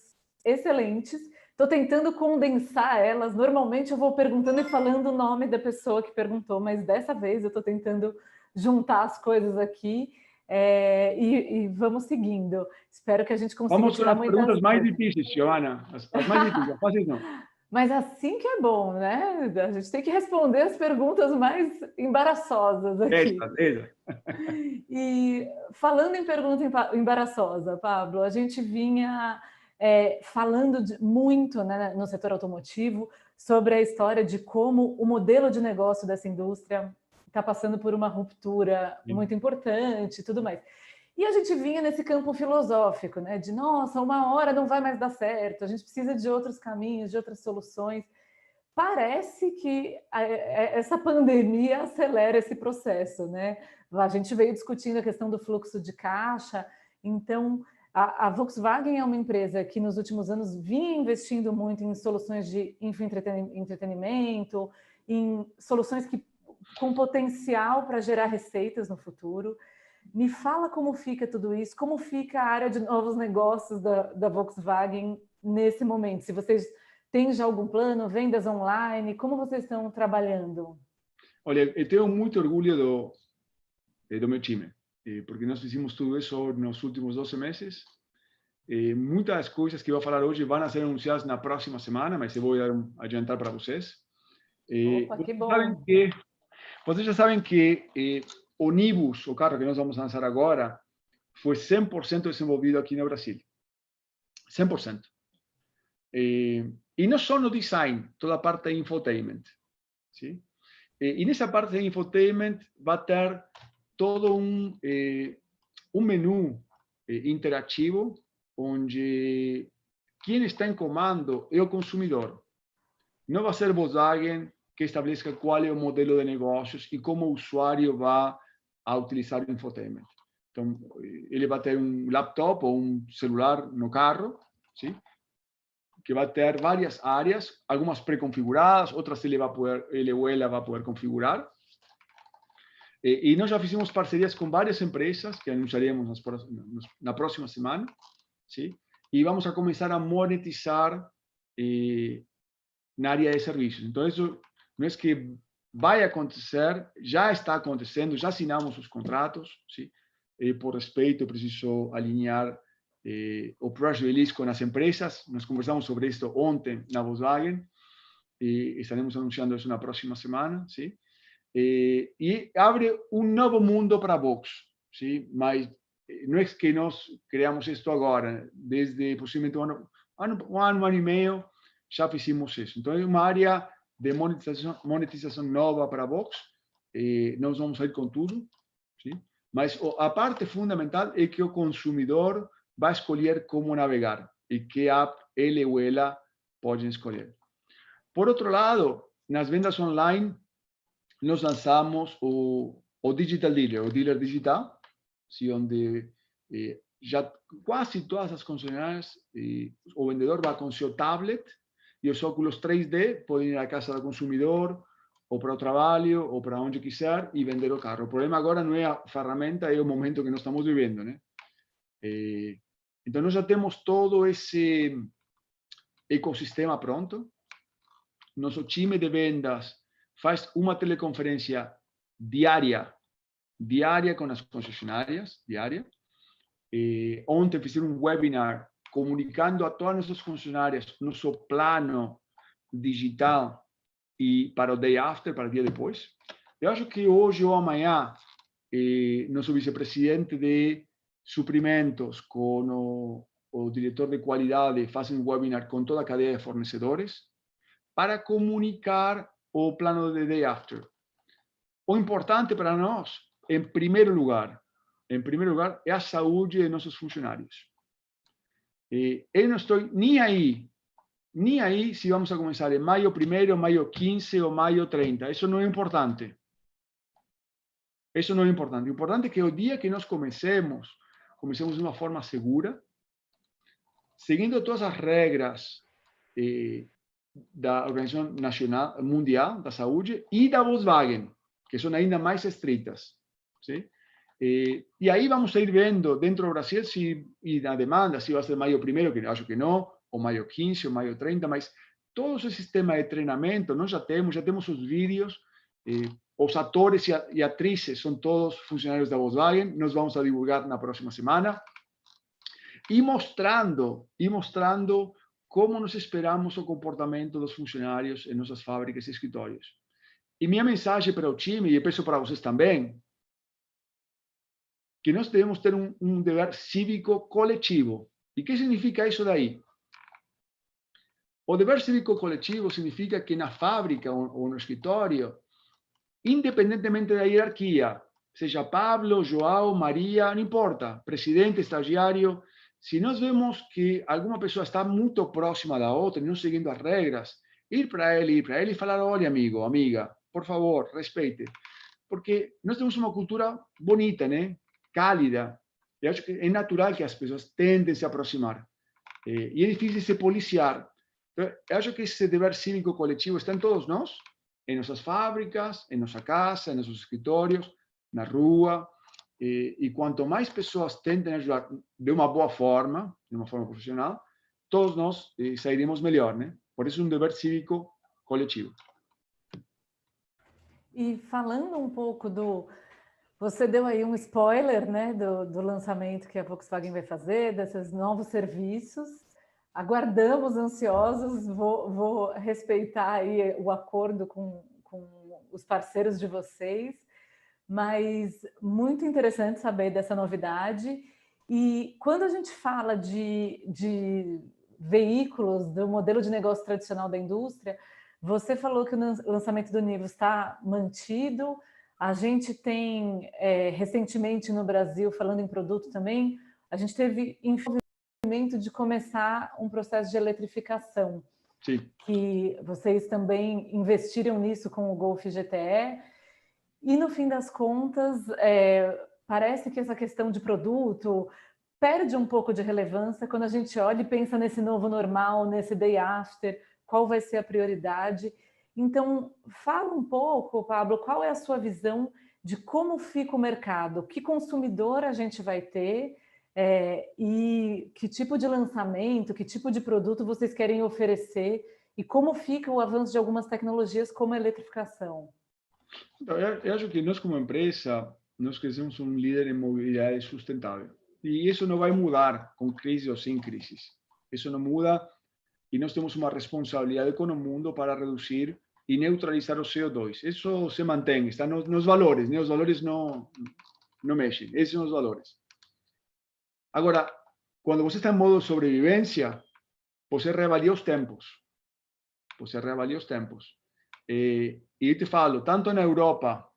excelentes, estou tentando condensar elas. Normalmente eu vou perguntando e falando o nome da pessoa que perguntou, mas dessa vez eu estou tentando juntar as coisas aqui. E vamos seguindo. Espero que a gente consiga Vamos com tirar as muitas perguntas mais dúvidas. difíceis, Giovana. As mais difíceis, fáceis não. Mas assim que é bom, né? A gente tem que responder as perguntas mais embaraçosas aqui. Esa. E falando em pergunta embaraçosa, Pablo, a gente vinha falando muito, né, no setor automotivo sobre a história de como o modelo de negócio dessa indústria está passando por uma ruptura muito importante e tudo mais. E a gente vinha nesse campo filosófico, né, de nossa, uma hora não vai mais dar certo, a gente precisa de outros caminhos, de outras soluções. Parece que essa pandemia acelera esse processo, né? A gente veio discutindo a questão do fluxo de caixa, então a Volkswagen é uma empresa que nos últimos anos vinha investindo muito em soluções de infoentretenimento, em soluções com potencial para gerar receitas no futuro. Me fala como fica tudo isso, como fica a área de novos negócios da Volkswagen nesse momento, se vocês tem já algum plano, vendas online? Como vocês estão trabalhando? Olha, eu tenho muito orgulho do meu time, porque nós fizemos tudo isso nos últimos 12 meses. Muitas das coisas que eu vou falar hoje vão ser anunciadas na próxima semana, mas eu vou adiantar para vocês. Opa, que bom! Vocês já sabem que o Nibus, o carro que nós vamos lançar agora, foi 100% desenvolvido aqui no Brasil. 100%. E não só no design, toda a parte de infotainment. ¿Sí? E nessa parte de infotainment vai ter todo um menu interativo onde quem está em comando é o consumidor. Não vai ser Volkswagen que estabeleça qual é o modelo de negócios e como o usuário vai utilizar o infotainment. Então, ele vai ter um laptop ou um celular no carro, ¿sí? Que vai ter várias áreas, algumas pré-configuradas, outras ele ou ela vai poder configurar. E nós já fizemos parcerias com várias empresas que anunciaremos na próxima semana, ¿sí? E vamos a começar a monetizar na área de serviços. Então, isso não é que vai acontecer, já está acontecendo, já assinamos os contratos, ¿sí? Por respeito, eu preciso alinhar o press release com as empresas. Nós conversamos sobre isso ontem na Volkswagen e estaremos anunciando isso na próxima semana, ¿sí? E abre um novo mundo para a Vox, ¿sí? Mas não é que nós criamos isto agora, desde possivelmente um ano e meio já fizemos isso. Então é uma área de monetização nova para a Vox, nós vamos sair com tudo, ¿sí? Mas a parte fundamental é que o consumidor vai escolher como navegar e que app ele ou ela pode escolher. Por outro lado, nas vendas online, nós lançamos o Digital Dealer, o dealer digital, ¿sí? Onde já quase todas as concessionárias, o vendedor vai com seu tablet e os óculos 3D podem ir à casa do consumidor, ou para o trabalho, ou para onde quiser, e vender o carro. O problema agora não é a ferramenta, é o momento que nós estamos vivendo, né? Então, nós já temos todo esse ecossistema pronto. Nosso time de vendas faz uma teleconferência diária com as concessionárias, diária. Ontem fizeram um webinar comunicando a todas as nossas concessionárias nosso plano digital e para o day after, para o dia depois. Eu acho que hoje ou amanhã, nosso vice-presidente de suprimentos com o diretor de qualidade fazem um webinar com toda a cadeia de fornecedores para comunicar o plano de day after. O importante para nós, em primeiro lugar, é a saúde de nossos funcionários. Eu não estou nem aí se vamos a começar em maio 1º, maio 15 ou maio 30. Isso não é importante. Isso não é importante. O importante é que o dia que nós comecemos de uma forma segura, seguindo todas as regras da Organização Mundial da Saúde e da Volkswagen, que são ainda mais estritas. ¿Sí? E aí vamos a ir vendo dentro do Brasil e na demanda, se vai ser maio 1º, que acho que não, ou maio 15, ou maio 30, mas todo esse sistema de treinamento nós já temos os vídeos, os atores e atrizes são todos funcionários da Volkswagen, nós vamos a divulgar na próxima semana, e mostrando como nós esperamos o comportamento dos funcionários em nossas fábricas e escritórios. E minha mensagem para o time, e penso para vocês também, que nós devemos ter um dever cívico coletivo. E o que significa isso daí? O dever cívico coletivo significa que na fábrica ou no escritório, independentemente da hierarquia, seja Pablo, João, Maria, não importa, presidente, estagiário, se nós vemos que alguma pessoa está muito próxima da outra, não seguindo as regras, ir para ele e falar, olha, amigo, amiga, por favor, respeite. Porque nós temos uma cultura bonita, né? Cálida. Eu acho que é natural que as pessoas tentem se aproximar. E é difícil se policiar. Então, eu acho que esse dever cívico coletivo está em todos nós, em nossas fábricas, em nossa casa, em nossos escritórios, na rua. E quanto mais pessoas tentem ajudar de uma boa forma, de uma forma profissional, todos nós sairemos melhor, né? Por isso, um dever cívico coletivo. E falando um pouco do... Você deu aí um spoiler, né, do lançamento que a Volkswagen vai fazer, desses novos serviços. Aguardamos ansiosos, vou respeitar aí o acordo com os parceiros de vocês, mas muito interessante saber dessa novidade. E quando a gente fala de veículos, do modelo de negócio tradicional da indústria, você falou que o lançamento do Nivus está mantido. A gente tem, recentemente no Brasil, falando em produto também, a gente teve envolvimento de começar um processo de eletrificação. Sim. Que vocês também investiram nisso com o Golf GTE. E, no fim das contas, parece que essa questão de produto perde um pouco de relevância quando a gente olha e pensa nesse novo normal, nesse day after, qual vai ser a prioridade. Então, fala um pouco, Pablo, qual é a sua visão de como fica o mercado, que consumidor a gente vai ter e que tipo de lançamento, que tipo de produto vocês querem oferecer e como fica o avanço de algumas tecnologias como a eletrificação. Eu acho que nós, como empresa, nós queremos um líder em mobilidade sustentável. E isso não vai mudar com crise ou sem crise. Isso não muda e nós temos uma responsabilidade com o mundo para reduzir e neutralizar o CO2. Isso se mantém, está nos valores, né? Os valores não mexem, esses são os valores. Agora, quando você está em modo sobrevivência, você reavalia os tempos. Você reavalia os tempos. E eu te falo, tanto na Europa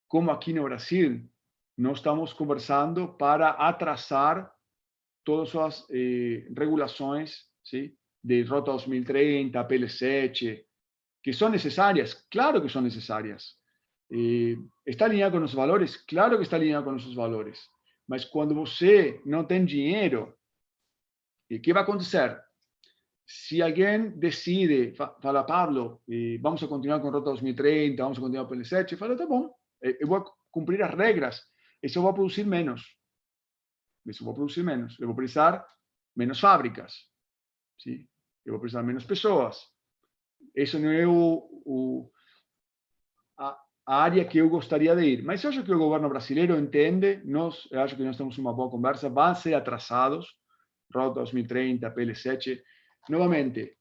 como aqui no Brasil, nós estamos conversando para atrasar todas as regulações, ¿sí? De Rota 2030, PL7, que são necessárias, claro que são necessárias. Está alinhado com os valores? Claro que está alinhado com os valores. Mas quando você não tem dinheiro, o que vai acontecer? Se alguém decide, fala, Pablo, vamos a continuar com Rota 2030, vamos a continuar com o PL7, fala, tá bom, eu vou cumprir as regras, isso eu vou produzir menos. Isso eu vou produzir menos. Eu vou precisar menos fábricas. Sim? Eu vou precisar menos pessoas. Isso não é a área que eu gostaria de ir. Mas eu acho que o governo brasileiro entende, eu acho que nós temos uma boa conversa, vão ser atrasados, Rota 2030, PL7. Novamente,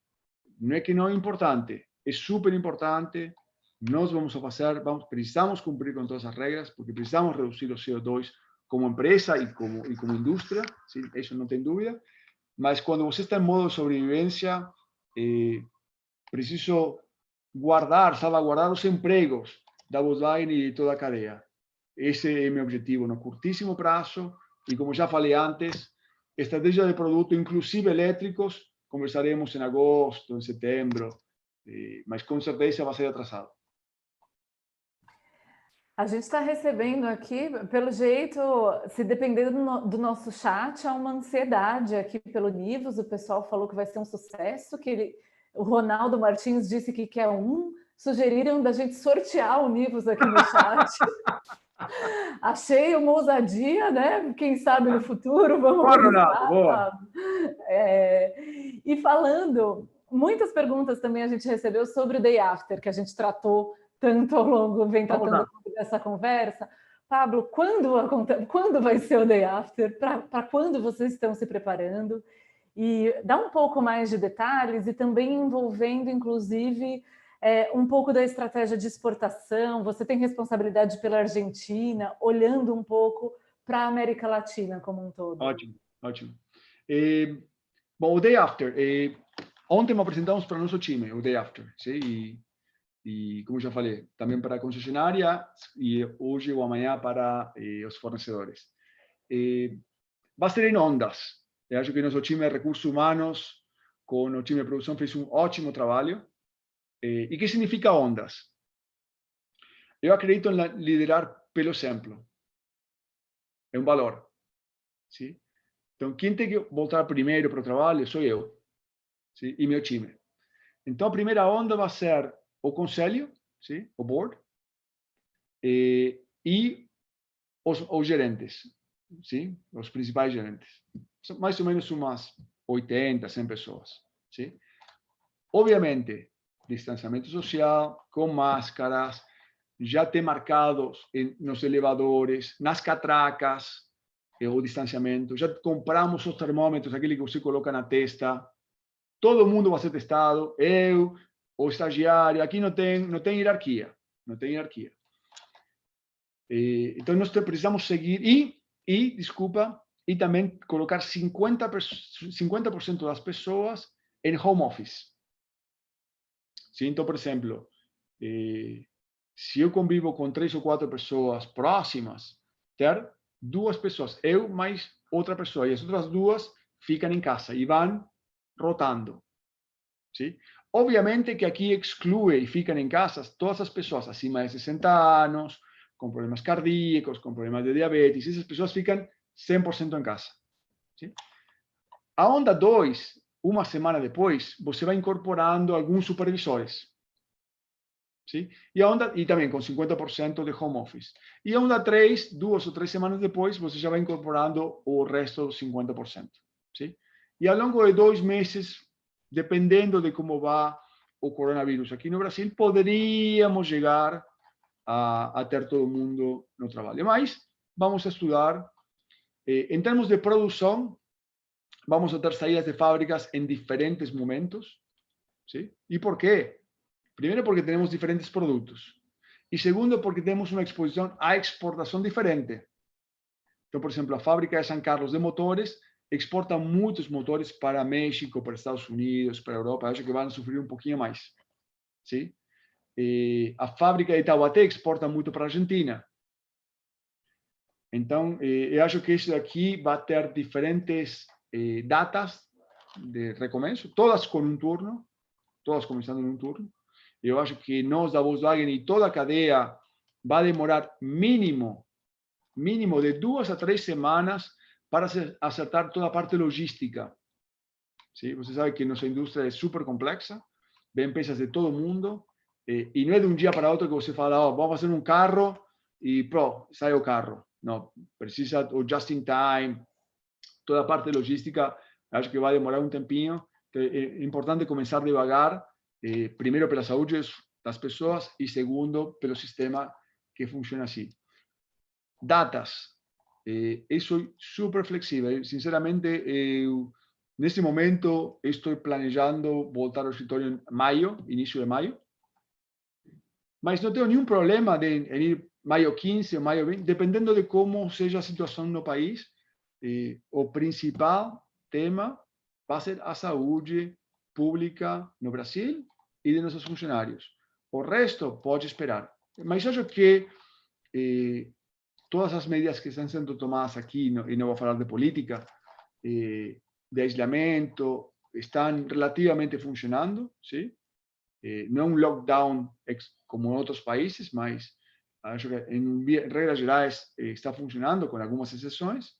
não é que não é importante, é super importante. Nós vamos fazer, precisamos cumprir com todas as regras, porque precisamos reduzir o CO2 como empresa e como indústria, sim, isso não tem dúvida. Mas quando você está em modo de sobrevivência, preciso salvaguardar os empregos da Volkswagen e de toda a cadeia. Esse é meu objetivo no curtíssimo prazo. E como já falei antes, estratégia de produto, inclusive elétricos, conversaremos em agosto, em setembro, mas com certeza vai ser atrasado. A gente está recebendo aqui, pelo jeito, se depender do nosso chat, há uma ansiedade aqui pelo Nivus. O pessoal falou que vai ser um sucesso, o Ronaldo Martins disse que quer sugeriram da gente sortear o Nivus aqui no chat. Achei uma ousadia, né? Quem sabe no futuro, vamos boa, Ronaldo, boa. E falando, muitas perguntas também a gente recebeu sobre o Day After, que a gente tratou tanto ao longo, vem tratando dessa conversa. Pablo, quando vai ser o Day After? Para quando vocês estão se preparando? E dá um pouco mais de detalhes e também envolvendo, inclusive, um pouco da estratégia de exportação. Você tem responsabilidade pela Argentina, olhando um pouco para a América Latina como um todo. Ótimo, ótimo. Bom, o Day After. Ontem apresentamos para o nosso time, o Day After. Sim? E, como já falei, também para a concessionária e hoje ou amanhã para os fornecedores. Vai ser em ondas. Eu acho que nosso time de recursos humanos com o time de produção fez um ótimo trabalho. E o que significa ondas? Eu acredito em liderar pelo exemplo. É um valor. Sim? Então, quem tem que voltar primeiro para o trabalho sou eu, sim? E meu time. Então, a primeira onda vai ser o conselho, sim? O board, e os gerentes, sim? Os principais gerentes. São mais ou menos umas 80, 100 pessoas. Sim? Obviamente, distanciamento social, com máscaras, já tem marcados nos elevadores, nas catracas, o distanciamento. Já compramos os termômetros, aquele que você coloca na testa. Todo mundo vai ser testado. Eu, o estagiário, aqui não tem hierarquia. Não tem hierarquia. Então, nós precisamos seguir desculpa, e também colocar 50% das pessoas em home office. Sim, então, por exemplo, se eu convivo com 3 ou 4 pessoas próximas, ter 2 pessoas, eu mais outra pessoa, e as outras 2 ficam em casa e vão rotando. Sim? Obviamente que aqui exclui e ficam em casa todas as pessoas acima de 60 anos, com problemas cardíacos, com problemas de diabetes, essas pessoas ficam 100% em casa. Sim? A onda 2, uma semana depois, você vai incorporando alguns supervisores. Sim? E também com 50% de home office. E a onda 3, 2 ou 3 semanas depois, você já vai incorporando o resto dos 50%. Sim? E ao longo de 2 meses, dependendo de como vá o coronavírus aqui no Brasil, poderíamos chegar a ter todo mundo no trabalho. Mas vamos a estudar. Em termos de produção, vamos a ter saídas de fábricas em diferentes momentos. ¿Sí? ¿Y por qué? Primero, porque tenemos diferentes productos. Y segundo, porque tenemos una exposición a exportación diferente. Entonces, por ejemplo, la fábrica de San Carlos de motores exporta muchos motores para México, para Estados Unidos, para Europa. Acho que van a sufrir un poquito más. ¿Sí? A fábrica de Taubaté exporta muito para a Argentina. Então, eu acho que isso daqui vai ter diferentes datas de recomeço, todas com um turno, todas começando em um turno. Eu acho que nós da Volkswagen e toda a cadeia vai demorar mínimo de 2 a 3 semanas para acertar toda a parte logística. ¿Sí? Você sabe que nossa indústria é super complexa, vem peças de todo mundo, e não é de um dia para outro que você fala, oh, vamos fazer um carro e pronto, sai o carro. Não, precisa o just in time, toda a parte logística, acho que vai demorar um tempinho. É importante começar devagar, primeiro pela saúde das pessoas e segundo pelo sistema que funciona assim. Datas, eu sou super flexível. Sinceramente, nesse momento estou planejando voltar ao escritório em maio, início de maio, mas não tenho nenhum problema de ir maio 15 ou maio 20, dependendo de como seja a situação no país. O principal tema vai ser a saúde pública no Brasil e de nossos funcionários. O resto pode esperar. Mas acho que todas as medidas que estão sendo tomadas aqui, e não vou falar de política, de aislamento, estão relativamente funcionando, sim? Não é um lockdown como em outros países, mas acho que, em regras gerais, está funcionando, com algumas exceções.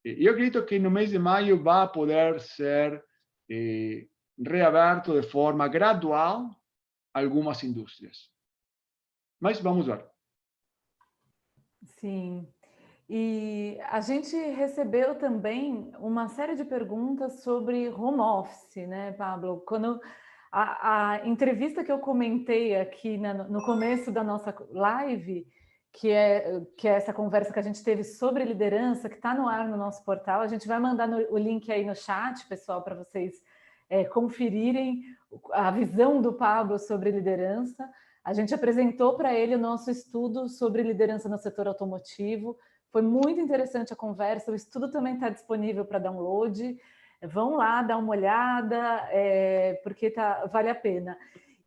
Eu acredito que no mês de maio vai poder ser reaberto de forma gradual algumas indústrias. Mas vamos ver. Sim. E a gente recebeu também uma série de perguntas sobre home office, né, Pablo? Quando a entrevista que eu comentei aqui no começo da nossa live, que é essa conversa que a gente teve sobre liderança, que está no ar no nosso portal. A gente vai mandar o link aí no chat, pessoal, para vocês conferirem a visão do Pablo sobre liderança. A gente apresentou para ele o nosso estudo sobre liderança no setor automotivo. Foi muito interessante a conversa, o estudo também está disponível para download. Vão lá, dar uma olhada, porque vale a pena.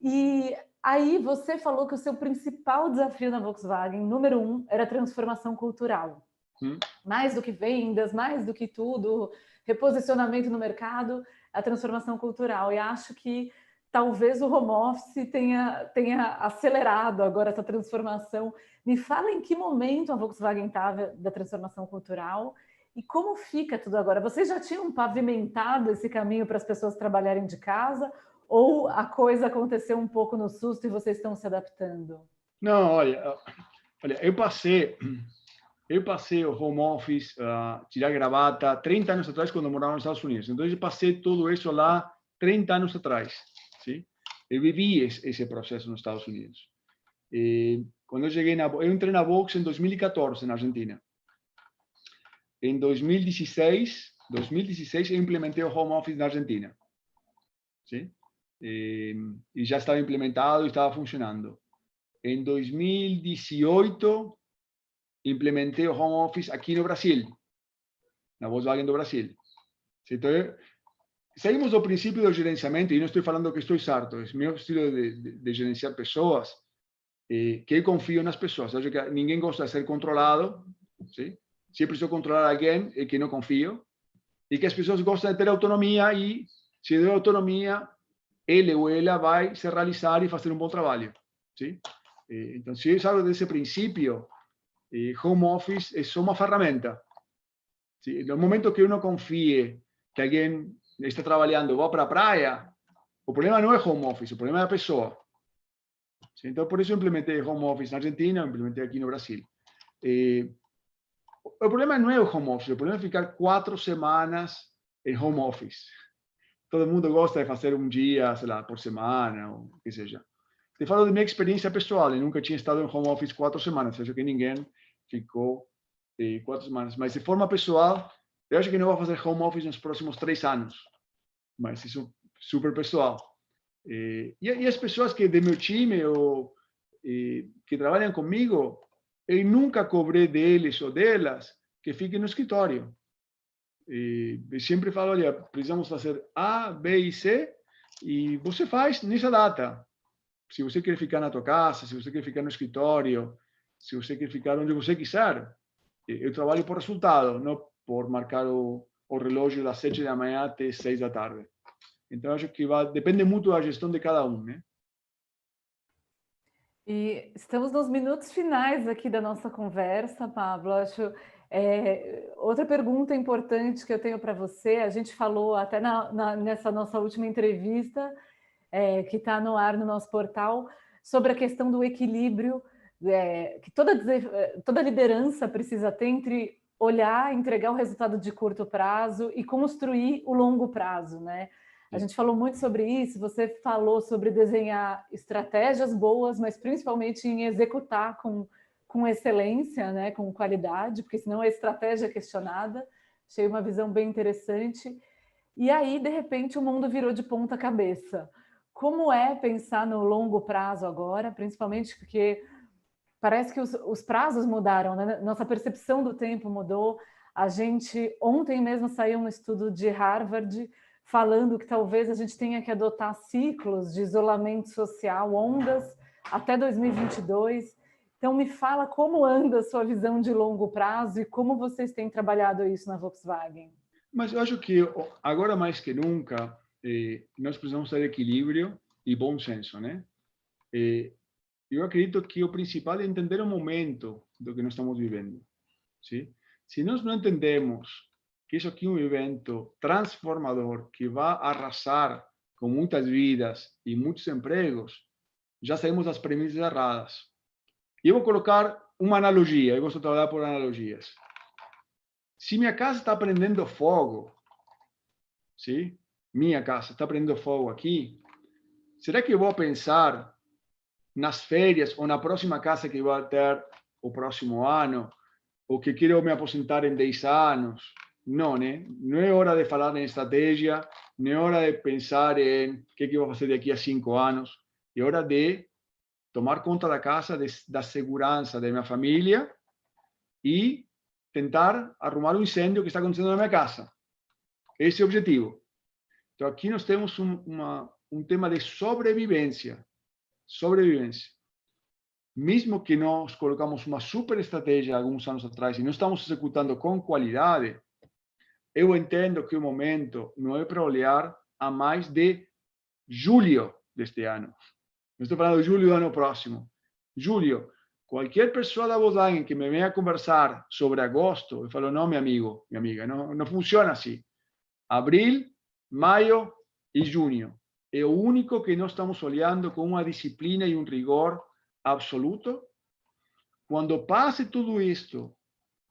E aí você falou que o seu principal desafio na Volkswagen, número 1, era a transformação cultural. Mais do que vendas, mais do que tudo, reposicionamento no mercado, a transformação cultural. E acho que talvez o home office tenha acelerado agora essa transformação. Me fala em que momento a Volkswagen estava da transformação cultural e como fica tudo agora. Vocês já tinham pavimentado esse caminho para as pessoas trabalharem de casa ou a coisa aconteceu um pouco no susto e vocês estão se adaptando? Não, olha, eu passei o home office, tirar gravata, 30 anos atrás, quando morava nos Estados Unidos. Então, eu passei tudo isso lá 30 anos atrás. ¿Sí? Eu vivi esse processo nos Estados Unidos. Quando eu entrei na Vox em 2014, na Argentina. Em 2016, eu implementei o home office na Argentina. ¿Sí? E já estava implementado e estava funcionando. Em 2018, implementei o home office aqui no Brasil, na Volkswagen do Brasil. Então, saímos do princípio do gerenciamento, e não estou falando que estou certo, é meu estilo de gerenciar pessoas, que eu confio nas pessoas. Acho que ninguém gosta de ser controlado, ¿sí? Se eu preciso controlar alguém, é que não confio, e que as pessoas gostam de ter autonomia, e se der autonomia, ele ou ela vai se realizar e fazer um bom trabalho. ¿Sí? Então, se eu saio desse princípio, home office é só uma ferramenta. ¿Sí? No momento que uno confie que alguém está trabalhando, vá para a praia, o problema não é home office, o problema é a pessoa. ¿Sí? Então, por isso eu implementei home office na Argentina, eu implementei aqui no Brasil. O problema não é o home office, o problema é ficar 4 semanas em home office. Todo mundo gosta de fazer um dia, sei lá, por semana, ou o que seja. Te falo de minha experiência pessoal, eu nunca tinha estado em home office 4 semanas, acho que ninguém ficou 4 semanas. Mas de forma pessoal, eu acho que não vou fazer home office nos próximos 3 anos. Mas isso é super pessoal. E as pessoas que de meu time ou que trabalham comigo, eu nunca cobrei deles ou delas que fiquem no escritório. Eu sempre falo, olha, precisamos fazer A, B e C, e você faz nessa data. Se você quer ficar na tua casa, se você quer ficar no escritório, se você quer ficar onde você quiser, eu trabalho por resultado, não por marcar o relógio das 7 da manhã até 6 da tarde. Então, acho que depende muito da gestão de cada um, né? E estamos nos minutos finais aqui da nossa conversa, Pablo. Acho outra pergunta importante que eu tenho para você. A gente falou até nessa nossa última entrevista, que está no ar no nosso portal, sobre a questão do equilíbrio que toda liderança precisa ter entre olhar, entregar o resultado de curto prazo e construir o longo prazo, né? A gente falou muito sobre isso, você falou sobre desenhar estratégias boas, mas principalmente em executar com excelência, né? Com qualidade, porque senão a estratégia é questionada. Achei uma visão bem interessante. E aí, de repente, o mundo virou de ponta cabeça. Como é pensar no longo prazo agora, principalmente porque parece que os prazos mudaram, né? Nossa percepção do tempo mudou. A gente, ontem mesmo saiu um estudo de Harvard falando que talvez a gente tenha que adotar ciclos de isolamento social, ondas, até 2022. Então, me fala como anda a sua visão de longo prazo e como vocês têm trabalhado isso na Volkswagen. Mas eu acho que agora mais que nunca, nós precisamos ter equilíbrio e bom senso, né? Eu acredito que o principal é entender o momento do que nós estamos vivendo. ¿Sí? Se nós não entendemos que isso aqui é um evento transformador que vai arrasar com muitas vidas e muitos empregos, já saímos das premissas erradas. E eu vou colocar uma analogia, eu gosto de trabalhar por analogias. Se minha casa está prendendo fogo, ¿sí? Minha casa está prendendo fogo aqui, será que eu vou pensar nas férias ou na próxima casa que vai ter o próximo ano, ou que quero me aposentar em 10 anos. Não, né? Não é hora de falar em estratégia, não é hora de pensar em o que eu vou fazer daqui a 5 anos. É hora de tomar conta da casa, da segurança da minha família e tentar arrumar um incêndio que está acontecendo na minha casa. Esse é o objetivo. Então, aqui nós temos um tema de sobrevivência. Sobrevivência. Mesmo que nós colocamos uma super estratégia alguns anos atrás e não estamos executando com qualidade, eu entendo que o momento não é para olhar a mais de julho deste ano. Não estou falando de julho do ano próximo. Julho. Qualquer pessoa da Volkswagen que me venha conversar sobre agosto, eu falo, não, meu amigo, minha amiga, não funciona assim. Abril, maio e junho. É o único que nós estamos olhando com uma disciplina e um rigor absoluto. Quando passe tudo isto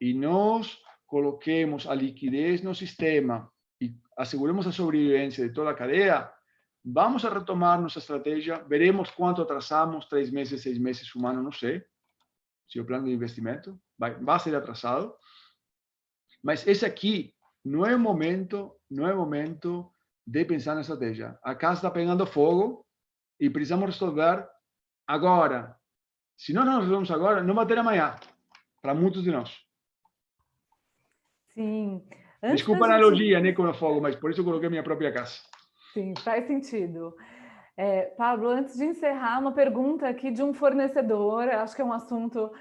e nós coloquemos a liquidez no sistema e asseguremos a sobrevivência de toda a cadeia, vamos a retomar nossa estratégia, veremos quanto atrasamos, 3 meses, 6 meses, um ano, não sei, se o plano de investimento vai ser atrasado, mas esse aqui não é o momento de pensar na estratégia. A casa está pegando fogo e precisamos resolver agora. Se nós não resolvemos agora, não vai ter amanhã, para muitos de nós. Sim. Desculpa a analogia, né, com o fogo, mas por isso eu coloquei minha própria casa. Sim, faz sentido. Pablo, antes de encerrar, uma pergunta aqui de um fornecedor, acho que é um assunto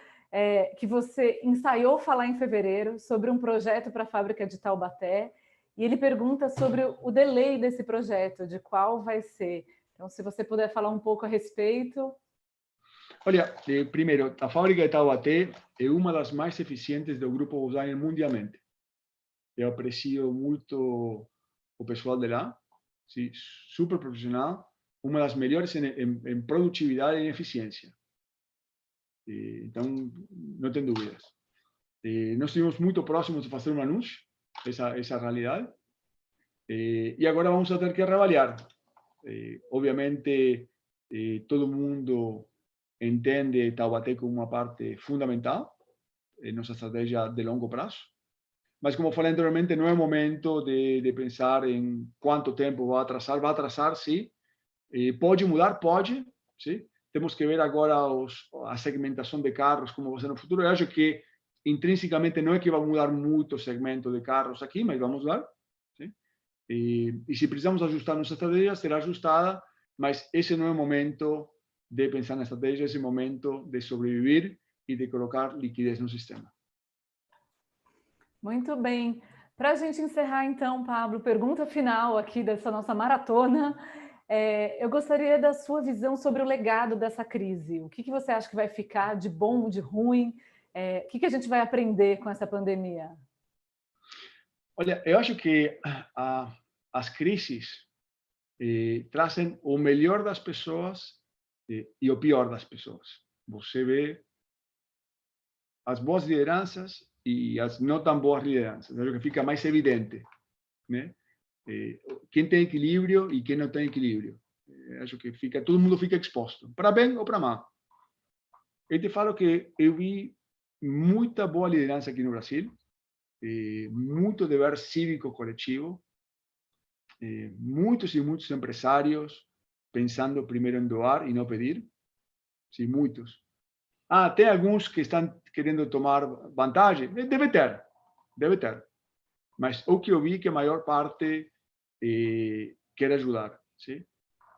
que você ensaiou falar em fevereiro, sobre um projeto para a fábrica de Taubaté, e ele pergunta sobre o delay desse projeto, de qual vai ser. Então, se você puder falar um pouco a respeito. Olha, primeiro, a fábrica de Taubaté é uma das mais eficientes do grupo Volkswagen mundialmente. Eu aprecio muito o pessoal de lá, sim, super profissional, uma das melhores em produtividade e em eficiência. Então, não tem dúvidas. Nós estivemos muito próximos de fazer um anúncio, essa realidade, e agora vamos ter que reavaliar. Obviamente, todo mundo entende Taubaté como uma parte fundamental em nossa estratégia de longo prazo, mas como falei anteriormente, não é o momento de pensar em quanto tempo vai atrasar, sim. Pode mudar, pode, sim. Temos que ver agora a segmentação de carros, como vai ser no futuro. Eu acho que intrinsecamente não é que vai mudar muito o segmento de carros aqui, mas vamos ver. Sim? E se precisamos ajustar nossa estratégia, será ajustada, mas esse não é o momento de pensar na estratégia, esse é o momento de sobreviver e de colocar liquidez no sistema. Muito bem. Para a gente encerrar, então, Pablo, pergunta final aqui dessa nossa maratona. Eu gostaria da sua visão sobre o legado dessa crise. O que você acha que vai ficar de bom, de ruim? O que a gente vai aprender com essa pandemia? Olha, eu acho que as crises trazem o melhor das pessoas e o pior das pessoas. Você vê as boas lideranças e as não tão boas lideranças. É o que fica mais evidente, né? Quem tem equilíbrio e quem não tem equilíbrio. Acho que todo mundo fica exposto, para bem ou para mal. Eu te falo que eu vi muita boa liderança aqui no Brasil, muito dever cívico coletivo, muitos e muitos empresários pensando primeiro em doar e não pedir. Sim, muitos. Tem alguns que estão querendo tomar vantagem? Deve ter. Mas o que eu vi é que a maior parte quer ajudar. Sim?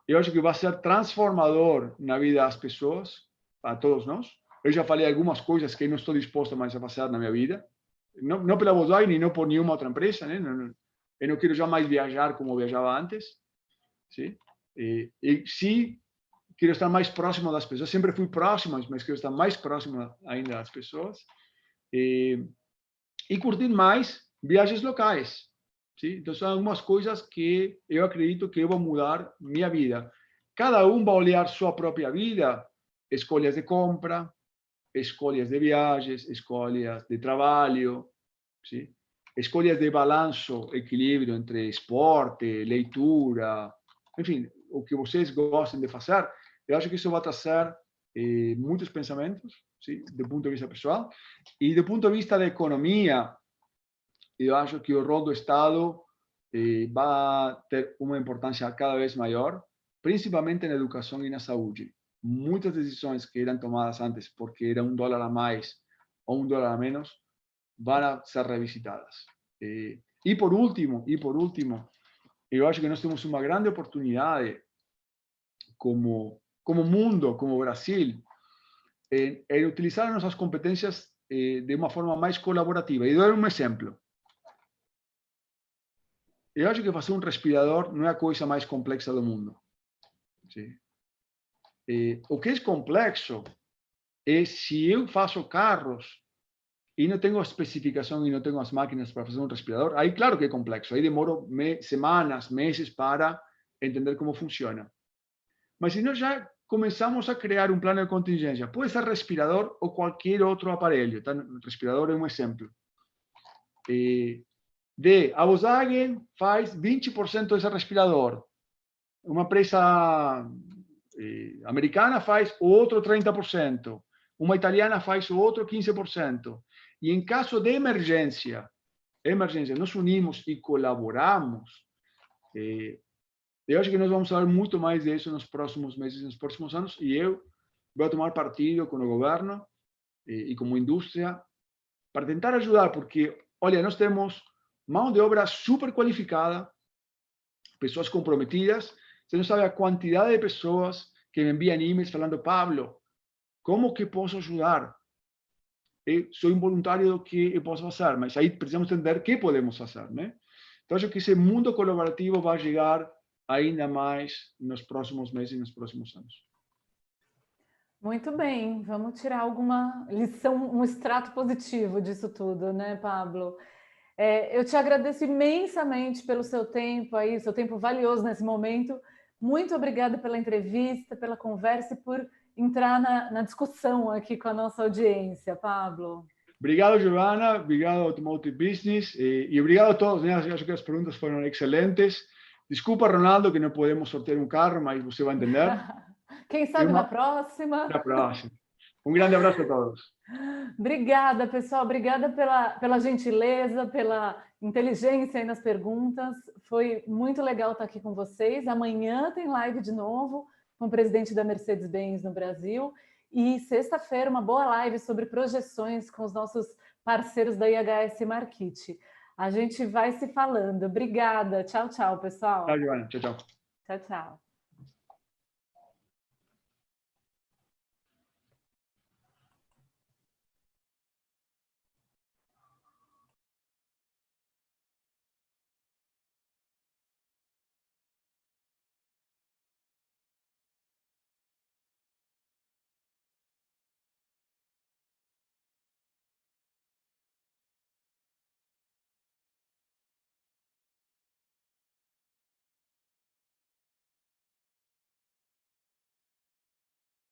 Eu acho que vai ser transformador na vida das pessoas, para todos nós. Eu já falei algumas coisas que não estou disposto mais a fazer na minha vida. Não pela Volkswagen e não por nenhuma outra empresa. Né? Eu não quero jamais viajar como viajava antes. Sim? E sim, quero estar mais próximo das pessoas. Sempre fui próximo, mas quero estar mais próximo ainda das pessoas. E curtir mais viagens locais. Sim? Então, são algumas coisas que eu acredito que vão mudar minha vida. Cada um vai olhar sua própria vida, escolhas de compra, escolhas de viagens, escolhas de trabalho, sim? Escolhas de balanço, equilíbrio entre esporte, leitura, enfim, o que vocês gostem de fazer. Eu acho que isso vai trazer muitos pensamentos, sim, do ponto de vista pessoal. E do ponto de vista da economia, eu acho que o rol do Estado vai ter uma importância cada vez maior, principalmente na educação e na saúde. Muitas decisões que eram tomadas antes porque era $1 a mais ou $1 a menos, vão ser revisitadas. E por último, eu acho que nós temos uma grande oportunidade como mundo, como Brasil, em utilizar nossas competências de uma forma mais colaborativa. E dar um exemplo. Eu acho que fazer um respirador não é a coisa mais complexa do mundo. Sim. O que é complexo é se eu faço carros e não tenho a especificação e não tenho as máquinas para fazer um respirador. Aí, claro que é complexo. Aí demoro semanas, meses para entender como funciona. Mas se nós já começamos a criar um plano de contingência, pode ser respirador ou qualquer outro aparelho. Tá? O respirador é um exemplo. A Volkswagen faz 20% desse respirador. Uma empresa americana faz outro 30%. Uma italiana faz outro 15%. E em caso de emergência, nós unimos e colaboramos. Eu acho que nós vamos falar muito mais disso nos próximos meses, nos próximos anos, e eu vou tomar partido com o governo e como indústria para tentar ajudar, porque, olha, nós temos mão de obra super qualificada, pessoas comprometidas. Você não sabe a quantidade de pessoas que me enviam e-mails falando: Pablo, como que posso ajudar? Eu sou involuntário do que eu posso fazer, mas aí precisamos entender o que podemos fazer, né? Então, acho que esse mundo colaborativo vai chegar ainda mais nos próximos meses e nos próximos anos. Muito bem, vamos tirar alguma lição, um extrato positivo disso tudo, né, Pablo? Eu te agradeço imensamente pelo seu tempo aí, seu tempo valioso nesse momento. Muito obrigada pela entrevista, pela conversa e por entrar na discussão aqui com a nossa audiência, Pablo. Obrigado, Giovanna. Obrigado, Automotive Business. E obrigado a todos. Acho que as perguntas foram excelentes. Desculpa, Ronaldo, que não podemos sortear um carro, mas você vai entender. Quem sabe na próxima. Na próxima. Um grande abraço a todos. Obrigada, pessoal. Obrigada pela gentileza, pela inteligência aí nas perguntas. Foi muito legal estar aqui com vocês. Amanhã tem live de novo com o presidente da Mercedes-Benz no Brasil. E sexta-feira, uma boa live sobre projeções com os nossos parceiros da IHS Markit. A gente vai se falando. Obrigada. Tchau, tchau, pessoal. Tchau, Giovanna. Tchau, tchau. Tchau, tchau.